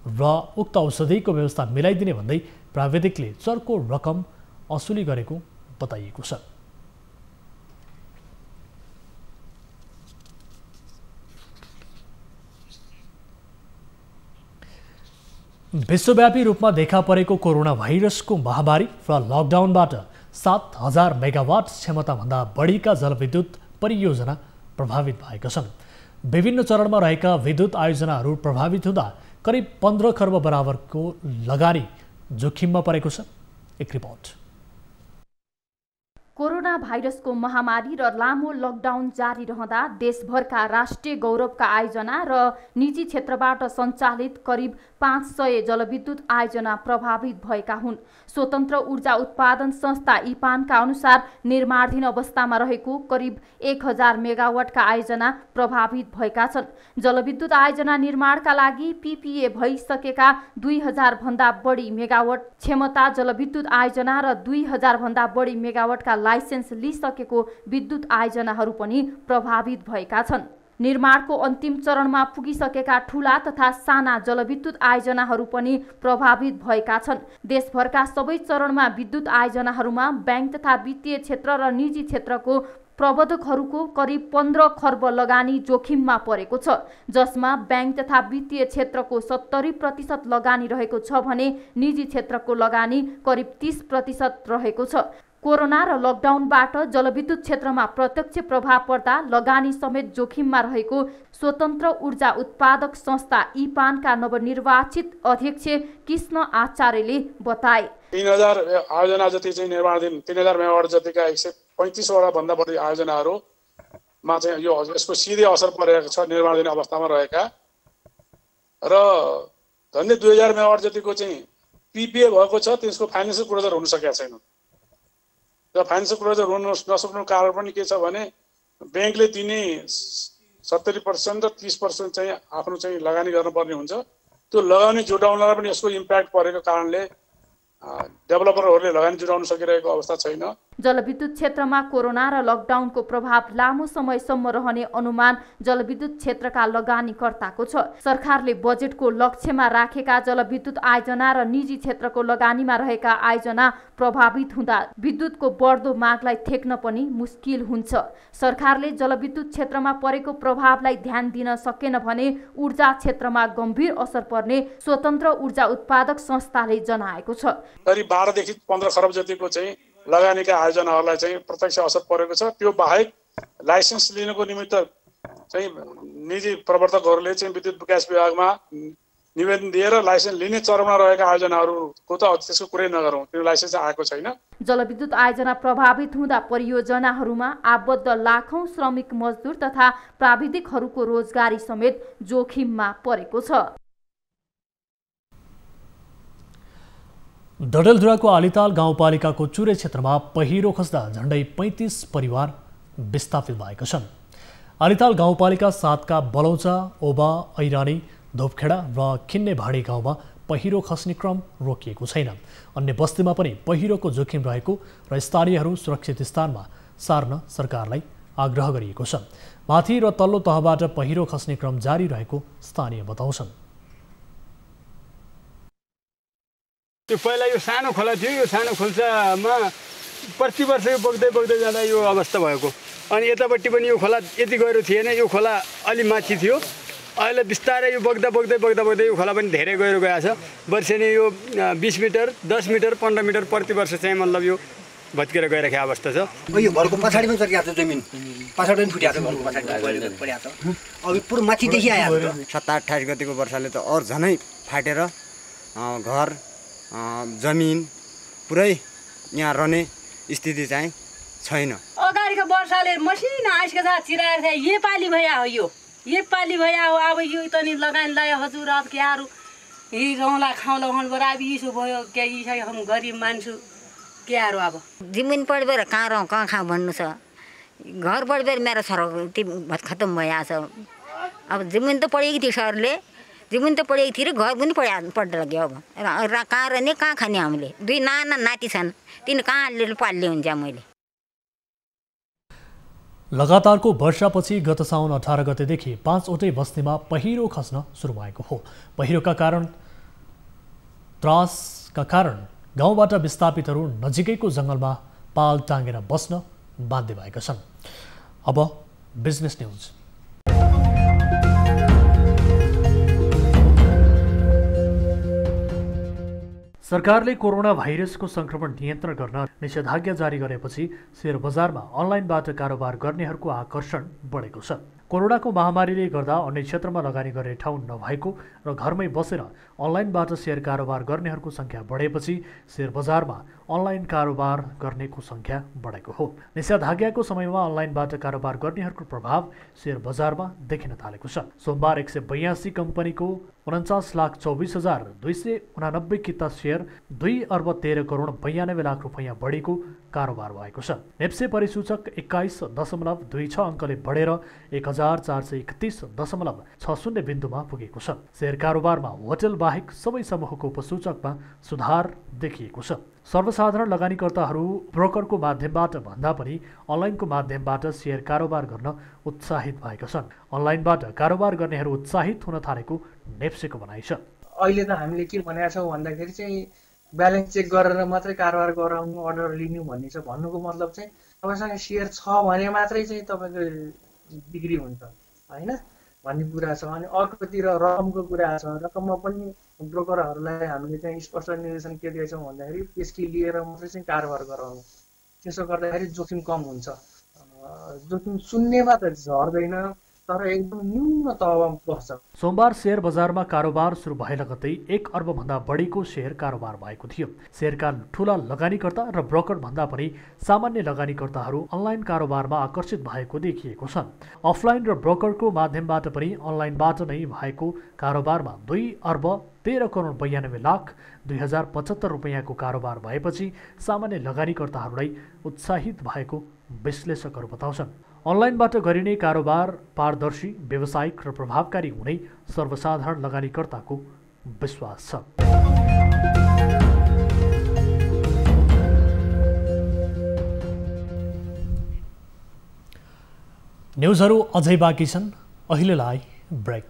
र उक्त औषधिको व्यवस्था मिलाइदिने भन्दै प्राविधिकले चर्को रकम असुली गरेको बताइएको छ। विश्वव्यापी रूपमा देखा परेको कोरोना भाइरसको महामारी र लकडाउनबाट 7,000 मेगावाट क्षमताभन्दा बढीका जलविद्युत परियोजना प्रभावित भएका छन्। विभिन्न चरणमा रहेका विद्युत आयोजनाहरू प्रभावित हुँदा करिब 15 खर्ब बराबरको लगानी जोखिममा परेको छ। एक रिपोर्ट। कोरोना भाइरसको महामारी र लामो लकडाउन जारी रहँदा देशभरका राष्ट्रिय गौरवका आयोजना र निजी क्षेत्रबाट सञ्चालित करिब 500 जलविद्युत आयोजना प्रभावित भएका हुन्। स्वतन्त्र ऊर्जा उत्पादन संस्था इपानका अनुसार निर्माणाधीन अवस्थामा रहेको करिब 1000 मेगावाटका आयोजना प्रभावित भएका छन्। जलविद्युत आयोजना निर्माणका लागि पीपीए भइसकेका 2000 भन्दा बढी मेगावाट क्षमता जलविद्युत आयोजना र 2000 भन्दा बढी मेगावाटका लाइसेन्स लिइसकेको विद्युत आयोजनाहरू पनि प्रभावित भएका छन्। निर्माणको अन्तिम चरणमा पुगिसकेका ठूला तथा साना जलविद्युत आयोजनाहरू पनि प्रभावित भएका छन्। देशभरका सबै चरणमा विद्युत आयोजनाहरूमा बैंक तथा वित्तीय क्षेत्र र निजी क्षेत्रको प्रबन्धकहरूको करिब 15 खर्ब लगानी जोखिममा परेको छ, जसमा बैंक तथा वित्तीय क्षेत्रको 70% लगानी रहेको छ भने निजी क्षेत्रको लगानी करिब 30% रहेको छ। कोरोना र लकडाउनबाट जलविद्युत क्षेत्रमा प्रत्यक्ष प्रभाव पर्दा लगानी समेत जोखिममा रहेको स्वतन्त्र ऊर्जा उत्पादक संस्था इपानका नवनिर्वाचित अध्यक्ष कृष्ण आचार्यले बताए। 3000 आयोजना जति चाहिँ निर्माणाधीन 3000 मेगावाट जतिका 135 वटा भन्दा बढी आयोजनाहरूमा चाहिँ यसको सिधै असर परेको छ निर्माणाधीन अवस्थामा रहेका र झन्डै 2000 मेगावाट जतिको चाहिँ पीपीए भएको छ, त्यसको फाइनेन्सियल क्लोजर हुन सकेको छैन। र फाइनेन्सियल क्लोजर हुन नसक्नुको कारण पनि के छ भने ब्याङ्कले दिने 70% र 30% चाहिँ आफ्नो चाहिँ लगानी गर्नुपर्ने हुन्छ। त्यो लगानी जुटाउनलाई पनि यसको इम्प्याक्ट परेको कारणले डेभलपरहरूले लगानी जुटाउन सकिरहेको अवस्था छैन। जलविद्युत क्षेत्रमा कोरोना र लकडाउनको प्रभाव लामो समयसम्म रहने अनुमान जलविद्युत क्षेत्रका लगानीकर्ताको छ। सरकारले बजेटको लक्ष्यमा राखेका जलविद्युत आयोजना र निजी क्षेत्रको लगानीमा रहेका आयोजना प्रभावित हुँदा विद्युतको बढ्दो मागलाई थेक्न पनि मुस्किल हुन्छ। सरकारले जलविद्युत क्षेत्रमा परेको प्रभावलाई ध्यान दिन सकेन भने ऊर्जा क्षेत्रमा गम्भीर असर पर्ने स्वतन्त्र ऊर्जा उत्पादक संस्थाले जनाएको छ। करिब 12 देखि 15 खरब जतिको चाहिँ लगानीका आयोजनाहरूलाई चाहिँ प्रत्यक्ष असर परेको छ। त्यो बाहेक लाइसेन्स लिनको निमित्त चाहिँ निजी प्रवर्तकहरूले चाहिँ विद्युत विकास विभागमा निवेदन दिएर लाइसेन्स लिने चरणमा रहेका आयोजनाहरूको त त्यसको कुरै नगरौँ, त्यो लाइसेन्स आएको छैन। जलविद्युत आयोजना प्रभावित हुँदा परियोजनाहरूमा आबद्ध लाखौं श्रमिक मजदुर तथा प्राविधिकहरूको रोजगारी समेत जोखिममा परेको छ। डडेलधुराको आलिताल गाउँपालिकाको चुरे क्षेत्रमा पहिरो खस्दा झण्डै 35 परिवार विस्थापित भएका छन्। आलिताल गाउँपालिका 7 का बलौचा, ओबा, ऐरानी, धोपखेडा र खिन्नेभाडी गाउँमा पहिरो खस्ने क्रम रोकिएको छैन। अन्य बस्तीमा पनि पहिरोको जोखिम रहेको र स्थानीयहरू सुरक्षित स्थानमा सार्न सरकारलाई आग्रह गरिएको छ। माथि र तल्लो तहबाट पहिरो खस्ने क्रम जारी रहेको स्थानीय बताउँछन्। त्यो पहिला यो सानो खोला थियो, यो सानो खोल्सामा प्रति वर्ष यो बग्दै जाँदा यो अवस्था भएको। अनि यतापट्टि पनि यो खोला यति गहिरो थिएन, यो खोला अलि माथि थियो। अहिले बिस्तारै यो बग्दा यो खोला पनि धेरै गहिरो गएको छ। वर्षेनी यो 20 मिटर, 10 मिटर, 15 मिटर प्रति वर्ष चाहिँ मतलब यो भत्केर गइरहेको अवस्था छ। यो घरको पछाडिमा चढिएको छ जमिन, पछाडि पनि फुटिएको छ, घरको पछाडि परेको छ। अब पुरो माथिदेखि आएको छ। 27-28 गतिको वर्षाले त अरू झनै फाटेर घर जमिन पुरै यहाँ रहने स्थिति चाहिँ छैन। अगाडिको वर्षाले मसिनो आइसकेको छ, चिराएर थियो। यो पाली भया हो, यो पाली भया हो। अब यो त नि लगानी लायो हजुर, अब क्याहरू यी रौला खाउँला हुनुपर्यो। अब यसो भयो क्या, यी हम गरिब मान्छे क्याहरू। अब जमिन पढेर कहाँ रहँ कहाँ खाँ भन्नु छ। घर पढेर मेरो छोरा भत खतम भइरहेको छ। अब जमिन त पढेको थियो सरले, जमिन त पढेको थियो र घर पनि पढ्न लाग्यो। अब कहाँ रहने कहाँ खाने हामीले। 2 नाना नाति छन्, तिनी कहाँ पाल्ने हुन्छ। मैले लगातारको वर्षापछि गत साउन 18 गतेदेखि 5वटै बस्तीमा पहिरो खस्न सुरु भएको हो। पहिरोका कारण त्रासका कारण गाउँबाट विस्थापितहरू नजिकैको जङ्गलमा पाल टाँगेर बस्न बाध्य भएका छन्। अब बिजनेस न्युज। सरकारले कोरोना भाइरसको संक्रमण नियन्त्रण गर्न निषेधाज्ञा जारी गरेपछि शेयर बजारमा अनलाइनबाट कारोबार गर्नेहरूको आकर्षण बढेको छ। कोरोनाको महामारीले गर्दा अन्य क्षेत्रमा लगानी गर्ने ठाउँ नभएको र घरमै बसेर अनलाइनबाट शेयर कारोबार गर्नेहरूको सङ्ख्या बढेपछि शेयर बजारमा अनलाइन कारोबार गर्नेको सङ्ख्या बढेको हो। निषेधाज्ञाको समयमा अनलाइनबाट कारोबार गर्नेहरूको प्रभाव शेयर बजारमा देखिन थालेको छ। सोमबार 182 कम्पनीको 49,24,289 किता शेयर 2,13,92,00,000 रुपैयाँ बढीको कारोबार भएको छ। नेप्से परिसूचक 21.26 अङ्कले बढेर 1,431.60 बिन्दुमा पुगेको छ। शेयर कारोबारमा होटल बाहेक सबै समूहको उपसूचकमा सुधार देखिएको छ। सर्वसाधारण लगानीकर्ताहरू ब्रोकरको माध्यमबाट भन्दा पनि अनलाइनको माध्यमबाट शेयर कारोबार गर्न उत्साहित भएका छन्। अनलाइनबाट कारोबार गर्नेहरू उत्साहित हुन थालेको नेप्सेको भनाइ छ। अहिले त हामीले के भनेका छौँ भन्दाखेरि चाहिँ ब्यालेन्स चेक गरेर मात्रै कारोबार गराउनु, अर्डर लिनु भन्ने छ। भन्नुको मतलब चाहिँ तपाईँसँग शेयर छ भने मात्रै चाहिँ तपाईँको बिक्री हुन्छ होइन भन्ने कुरा छ। अनि अर्कोतिर रकमको कुरा छ। रकममा पनि ब्रोकरहरूलाई हामीले चाहिँ स्पष्ट निर्देशन के दिएछौँ भन्दाखेरि त्यसकै लिएर मात्रै चाहिँ कारोबार गराउनु। त्यसो गर्दाखेरि जोखिम कम हुन्छ। जोखिम शून्यमा त झर्दैन, तर एकदम न्यून तहमा बस्छ। सोमबार शेयर बजारमा कारोबार सुरु भए लगतै 1 अर्बभन्दा बढीको शेयर कारोबार भएको थियो। शेयरका ठूला लगानीकर्ता र ब्रोकर भन्दा पनि सामान्य लगानीकर्ताहरू अनलाइन कारोबारमा आकर्षित भएको देखिएको छ। अफलाइन र ब्रोकरको माध्यमबाट पनि अनलाइनबाट नै भएको कारोबारमा 2,13,92,00,2075 रुपैयाँको कारोबार भएपछि सामान्य लगानीकर्ताहरूलाई उत्साहित भएको विश्लेषकहरू बताउँछन्। अनलाइनबाट गरिने कारोबार पारदर्शी, व्यावसायिक र प्रभावकारी हुने सर्वसाधारण लगानीकर्ताको विश्वास छ। न्युजहरू अझै बाँकी छन्, अहिलेलाई ब्रेक।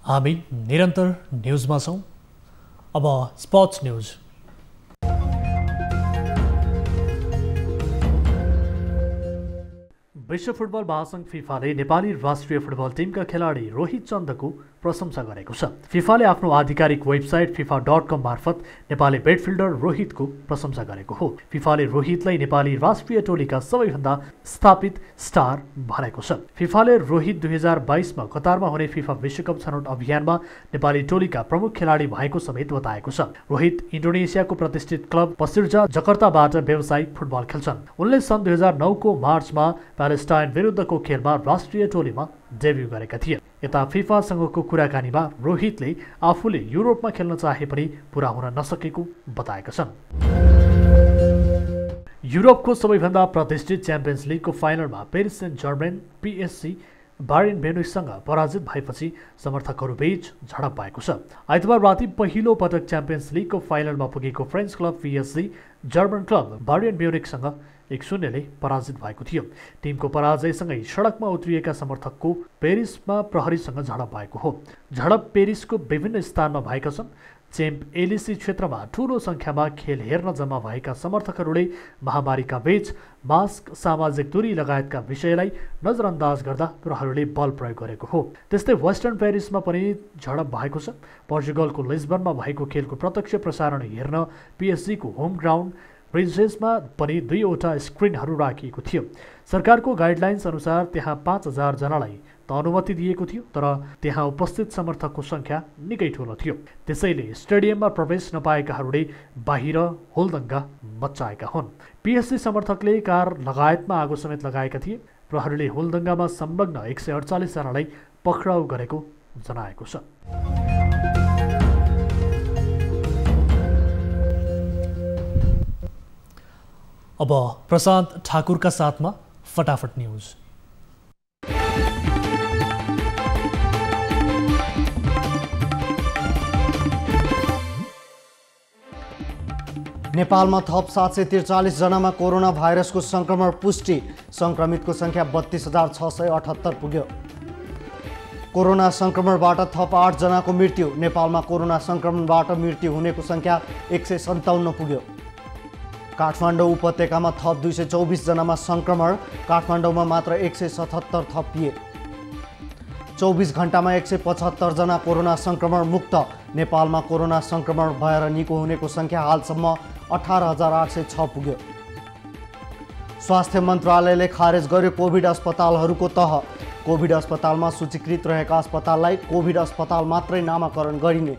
हामी निरन्तर न्युजमा छौँ। अब स्पोर्ट्स न्युज। विश्व फुटबल महासङ्घ फिफाले नेपाली राष्ट्रिय फुटबल टिमका खेलाडी रोहित चन्दको प्रशंसा गरेको छ। फिफाले आफ्नो आधिकारिक वेबसाइट fifa.com मार्फत नेपाली मिडफिल्डर रोहितको प्रशंसा गरेको हो। फिफाले रोहितलाई नेपाली राष्ट्रिय टोलीका सबैभन्दा स्थापित स्टार भनेको छ। फिफाले रोहित 2022मा कतारमा हुने फिफा विश्वकप छनौट अभियानमा नेपाली टोलीका प्रमुख खेलाडी भएको समेत बताएको छ। रोहित इन्डोनेसियाको प्रतिष्ठित क्लब पसिर्जा जकार्ताबाट व्यावसायिक फुटबल खेल्छन्। उनले सन् 2009को मार्चमा प्यालेस्टाइन विरुद्धको खेलमा राष्ट्रिय टोलीमा डेब्यू गरेका थिए। यता फिफासँगको कुराकानीमा रोहितले आफूले युरोपमा खेल्न चाहे पनि पुरा हुन नसकेको बताएका छन्। युरोपको सबैभन्दा प्रतिष्ठित च्याम्पियन्स लिगको फाइनलमा Paris Saint Germain PSG Bayern म्युनिखसँग पराजित भएपछि समर्थकहरूबीच झडप भएको छ। आइतबार राति पहिलो पटक च्याम्पियन्स लिगको फाइनलमा पुगेको French club PSG German club Bayern म्युनिखसँग 1-0ले पराजित भएको थियो। टिमको पराजयसँगै सडकमा उत्रिएका समर्थकको पेरिसमा प्रहरीसँग झडप भएको हो। झडप पेरिसको विभिन्न स्थानमा भएका छन्। चेम्प एलिसी क्षेत्रमा ठूलो सङ्ख्यामा खेल हेर्न जम्मा भएका समर्थकहरूले महामारीका बीच मास्क, सामाजिक दूरी लगायतका विषयलाई नजरअन्दाज गर्दा प्रहरीले बल प्रयोग गरेको हो। त्यस्तै वेस्टर्न पेरिसमा पनि झडप भएको छ। पोर्चुगलको लिस्बनमा भएको खेलको प्रत्यक्ष प्रसारण हेर्न पिएसजीको होम ग्राउन्ड ब्रिजेसमा पनि 2वटा स्क्रिनहरू राखिएको थियो। सरकारको गाइडलाइन्स अनुसार त्यहाँ 5000 जनालाई त अनुमति दिएको थियो, तर त्यहाँ उपस्थित समर्थकको सङ्ख्या निकै ठुलो थियो। त्यसैले स्टेडियममा प्रवेश नपाएकाहरूले बाहिर हुलदङ्गा मचाएका हुन्। पिएससी समर्थकले कार लगायतमा आगो समेत लगाएका थिए। प्रहरीले हुलदङ्गामा संलग्न 148 जनालाई पक्राउ गरेको जनाएको छ। अब प्रशान्त ठाकुरका साथमा फटाफट न्युज। नेपालमा थप 743 जनामा कोरोना भाइरसको संक्रमण पुष्टि। संक्रमितको संख्या 32,678 पुग्यो। कोरोना संक्रमणबाट थप 8 जनाको मृत्यु। नेपालमा कोरोना संक्रमणबाट मृत्यु हुनेको संख्या 157 पुग्यो। काठमाडौँ उपत्यकामा थप 224 जनामा संक्रमण। काठमाडौँमा मात्र 177 थपिए। 24 घण्टामा 175 जना कोरोना संक्रमण मुक्त। नेपालमा कोरोना संक्रमण भएर निको हुनेको संख्या हालसम्म 18,806 पुग्यो। स्वास्थ्य मन्त्रालयले खारेज गर्यो कोभिड अस्पतालहरूको तह। कोभिड अस्पतालमा सूचीकृत रहेका अस्पताललाई कोभिड अस्पताल मात्रै नामाकरण गरिने।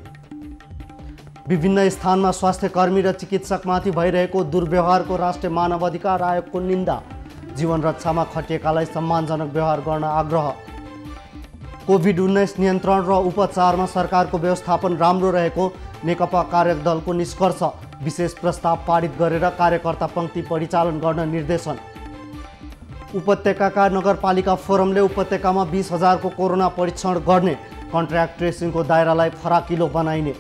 विभिन्न स्थानमा स्वास्थ्य कर्मी र चिकित्सकमाथि भइरहेको दुर्व्यवहारको राष्ट्रिय मानव अधिकार आयोगको निन्दा। जीवन रक्षामा खटिएकालाई सम्मानजनक व्यवहार गर्न आग्रह। कोभिड-19 नियन्त्रण र उपचारमा सरकारको व्यवस्थापन राम्रो रहेको नेकपा कार्यदलको निष्कर्ष। विशेष प्रस्ताव पारित गरेर कार्यकर्ता पङ्क्ति परिचालन गर्न निर्देशन। उपत्यकाका नगरपालिका फोरमले उपत्यकामा 20,000 को कोरोना परीक्षण गर्ने। कन्ट्र्याक्ट ट्रेसिङको दायरालाई फराकिलो बनाइने।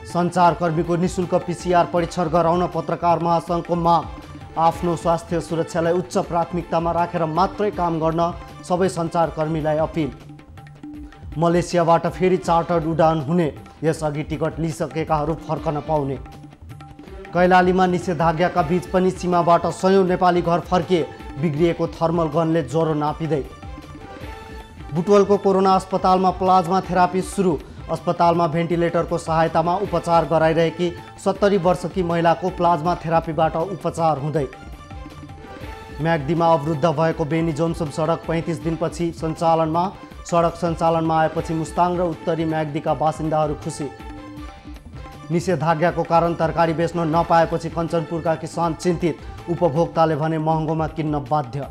सञ्चारकर्मीको निःशुल्क पिसिआर परीक्षण गराउन पत्रकार महासङ्घको माग। आफ्नो स्वास्थ्य सुरक्षालाई उच्च प्राथमिकतामा राखेर मात्रै काम गर्न सबै सञ्चारकर्मीलाई अपिल। मलेसियाबाट फेरि चार्टर्ड उडान हुने। यसअघि टिकट लिइसकेकाहरू फर्कन पाउने। कैलालीमा निषेधाज्ञाका बीच पनि सीमाबाट सयौं नेपाली घर फर्किए। बिग्रिएको थर्मल गनले ज्वरो नापिँदै। बुटवलको कोरोना अस्पतालमा प्लाज्मा थेरापी सुरु। अस्पतालमा भेन्टिलेटरको सहायतामा उपचार गराइरहेकी 70 वर्षकी महिलाको प्लाज्मा थेरापीबाट उपचार हुँदै। म्याग्दीमा अवरुद्ध भएको बेनी जोन्सन सडक 35 दिनपछि सञ्चालनमा। सडक सञ्चालनमा आएपछि मुस्ताङ र उत्तरी म्याग्दीका बासिन्दाहरू खुसी। निषेधाज्ञाको कारण तरकारी बेच्न नपाएपछि कञ्चनपुरका किसान चिन्तित। उपभोक्ताले भने महँगोमा किन्न बाध्य।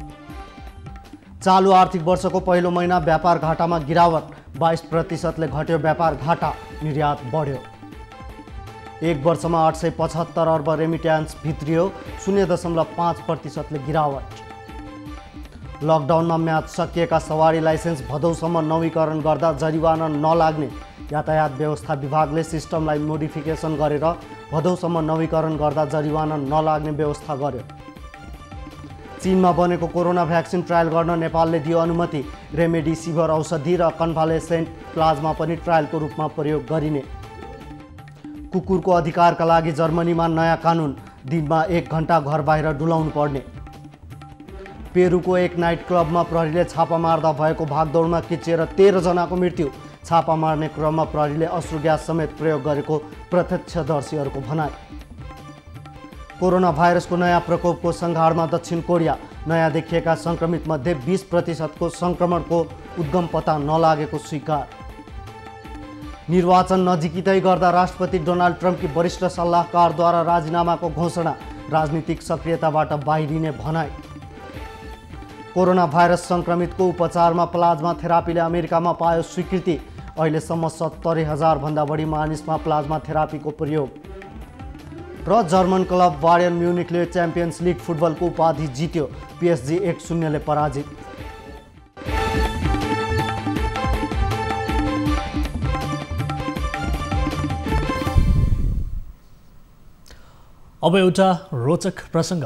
चालु आर्थिक वर्षको पहिलो महिना व्यापार घाटामा गिरावट। 22% घट्यो व्यापार घाटा। निर्यात बढ्यो। एक वर्षमा 875 अर्ब रेमिट्यान्स भित्रियो, 0.5%ले गिरावट। लकडाउनमा म्याद सकिएका सवारी लाइसेन्स भदौसम्म नवीकरण गर्दा जरिवाना नलाग्ने यातायात व्यवस्था विभागले सिस्टमलाई मोडिफिकेसन गरेर भदौसम्म नवीकरण गर्दा जरिवाना नलाग्ने व्यवस्था गर्यो। चीनमा बनेको कोरोना भ्याक्सिन ट्रायल गर्न नेपालले दियो अनुमति। रेमेडिसिभिर औषधि र कन्भालेसेन्ट प्लाज्मा पनि ट्रायलको रूपमा प्रयोग गरिने। कुकुरको अधिकारका लागि जर्मनीमा नयाँ कानुन, दिनमा 1 घण्टा घर बाहिर डुलाउनु पर्ने। पेरुको एक नाइट क्लबमा प्रहरीले छापा मार्दा भएको भागदौडमा किचिएर 13 जनाको मृत्यु। छापा मार्ने क्रममा प्रहरीले अश्रु ग्यास समेत प्रयोग गरेको प्रत्यक्षदर्शीहरूको भनाइ। कोरोना भाइरसको नयाँ प्रकोपको सङ्घारमा दक्षिण कोरिया। नयाँ देखिएका सङ्क्रमित मध्ये 20% सङ्क्रमणको उद्गम पत्ता नलागेको स्वीकार। निर्वाचन नजिकै गर्दा राष्ट्रपति डोनाल्ड ट्रम्पकी वरिष्ठ सल्लाहकारद्वारा राजीनामाको घोषणा। राजनीतिक सक्रियताबाट बाहिरिने भनाइ। कोरोना भाइरस सङ्क्रमितको उपचारमा प्लाज्मा थेरापीले अमेरिकामा पायो स्वीकृति। अहिलेसम्म 70,000 भन्दा बढी मानिसमा प्लाज्मा थेरापीको प्रयोग। र जर्मन क्लब बायर्न म्युनिखले च्याम्पियन्स लिग फुटबलको उपाधि जित्यो। PSG 1-0 ले पराजित। अब एउटा रोचक प्रसङ्ग।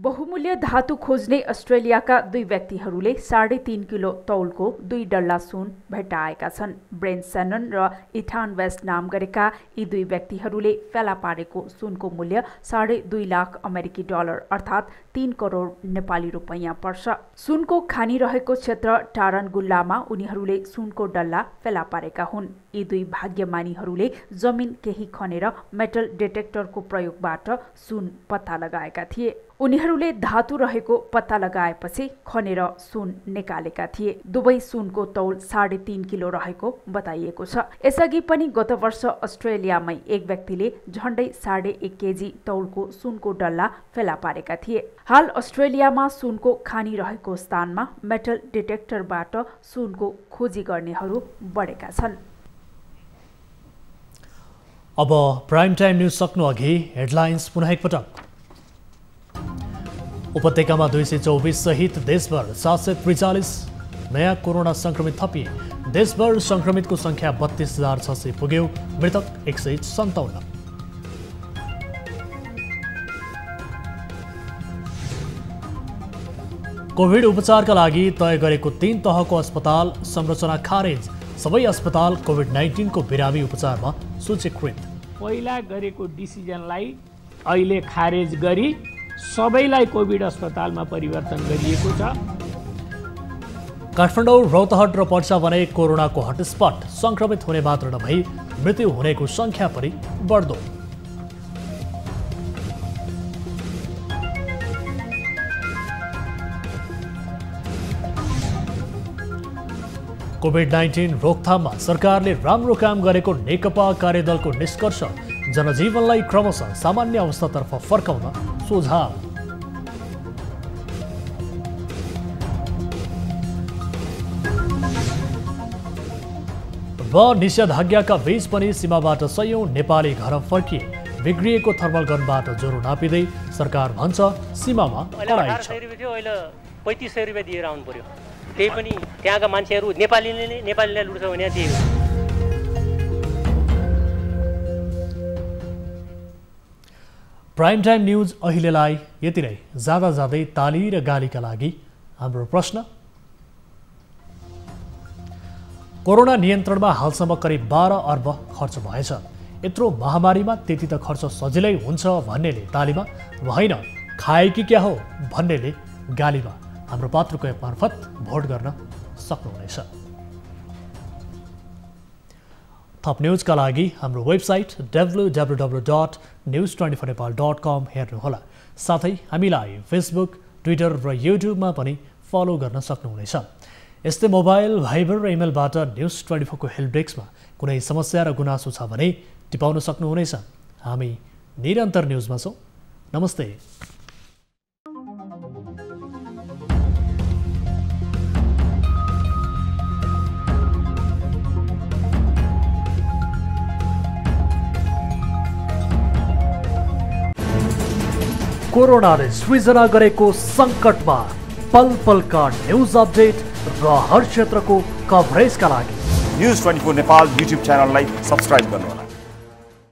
बहुमूल्य धातु खोज्ने अस्ट्रेलियाका 2 व्यक्तिहरूले 3.5 किलो तौलको 2 डल्ला सुन भेट्टाएका छन्। ब्रेन्ट सेनन र इथान वेस्ट नाम गरेका यी 2 व्यक्तिहरूले फेला पारेको सुनको मूल्य 2.5 लाख अमेरिकी डलर अर्थात् 3 करोड नेपाली रुपैयाँ पर्छ। सुनको खानी रहेको क्षेत्र टारनगुल्लामा उनीहरूले सुनको डल्ला फेला पारेका हुन्। यी 2 भाग्यमानीहरूले जमिन केही खनेर मेटल डिटेक्टरको प्रयोगबाट सुन पत्ता लगाएका थिए। उनीहरूले धातु रहेको पत्ता लगाएपछि खनेर सुन निकालेका थिए। दुवै सुनको तौल 3.5 किलो रहेको बताइएको छ। यसअघि पनि गत वर्ष अस्ट्रेलियामै एक व्यक्तिले झण्डै 1.5 केजी तौलको सुनको डल्ला फेला पारेका थिए। हाल अस्ट्रेलियामा सुनको खानी रहेको स्थानमा मेटल डिटेक्टरबाट सुनको खोजी गर्नेहरू बढेका छन्। अब प्राइम टाइम न्युज सक्नु अघि हेडलाइन्स पुनः एकपटक। उपत्यकामा 224 सहित देशभर 743 नयाँ कोरोना संक्रमित थपिए। देशभर संक्रमितको संख्या 32,600 पुग्यो। मृतक 157। कोभिड उपचारका लागि तय गरेको 3 तहको अस्पताल संरचना खारेज। सबै अस्पताल कोभिड-19 को बिरामी उपचारमा सूचीकृत। पहिला गरेको डिसिजनलाई अहिले खारेज गरी सबैलाई कोभिड अस्पतालमा परिवर्तन गरिएको छ। काठमाडौँ, रौतहट र पर्सा भने कोरोनाको हटस्पट। संक्रमित हुने मात्र नभई मृत्यु हुनेको संख्या पनि बढ्दो। कोभिड-19 रोकथाममा सरकारले राम्रो काम गरेको नेकपा कार्यदलको निष्कर्ष। जनजीवनलाई क्रमशः सामान्य अवस्थातर्फ फर्काउन सुझाव। र निषेधाज्ञाका बीच पनि सीमाबाट सयौं नेपाली घर फर्किए। बिग्रिएको थर्मल गनबाट ज्वरो नापिँदै सरकार भन्छ सीमामा कडाइ छ। 1800 रुपैयाँ थियो, अहिले 3500 रुपैयाँ दिएर आउनु पर्यो। त्यही पनि त्यहाँका मान्छेहरू नेपालीलाई लुट्छ भने त्यही हो। प्राइम टाइम न्युज अहिलेलाई यति नै। जाँदा जाँदै ताली र गालीका लागि हाम्रो प्रश्न। कोरोना नियन्त्रणमा हालसम्म करिब 12 अर्ब खर्च भएछ। यत्रो महामारीमा त्यति त खर्च सजिलै हुन्छ भन्नेले तालीमा, होइन खाए कि क्या हो भन्नेले गालीमा हाम्रो पात्रको एप मार्फत भोट गर्न सक्नुहुनेछ। थप न्युजका लागि हाम्रो वेबसाइट www.news24nepal.com हेर्नुहोला। साथै हामीलाई फेसबुक, ट्विटर र युट्युबमा पनि फलो गर्न सक्नुहुनेछ। यस्तै मोबाइल, भाइबर र इमेलबाट न्युज24 को हेल्प डेस्कमा कुनै समस्या र गुनासो छ भने टिपाउन सक्नुहुनेछ। हामी निरन्तर न्युजमा छौँ। नमस्ते। कोरोनाले सृजना गरेको सङ्कटमा पल पलका न्युज अपडेट र हर क्षेत्रको कभरेजका लागि न्युज 24 नेपाल युट्युब च्यानललाई सब्स्क्राइब गर्नुहोला।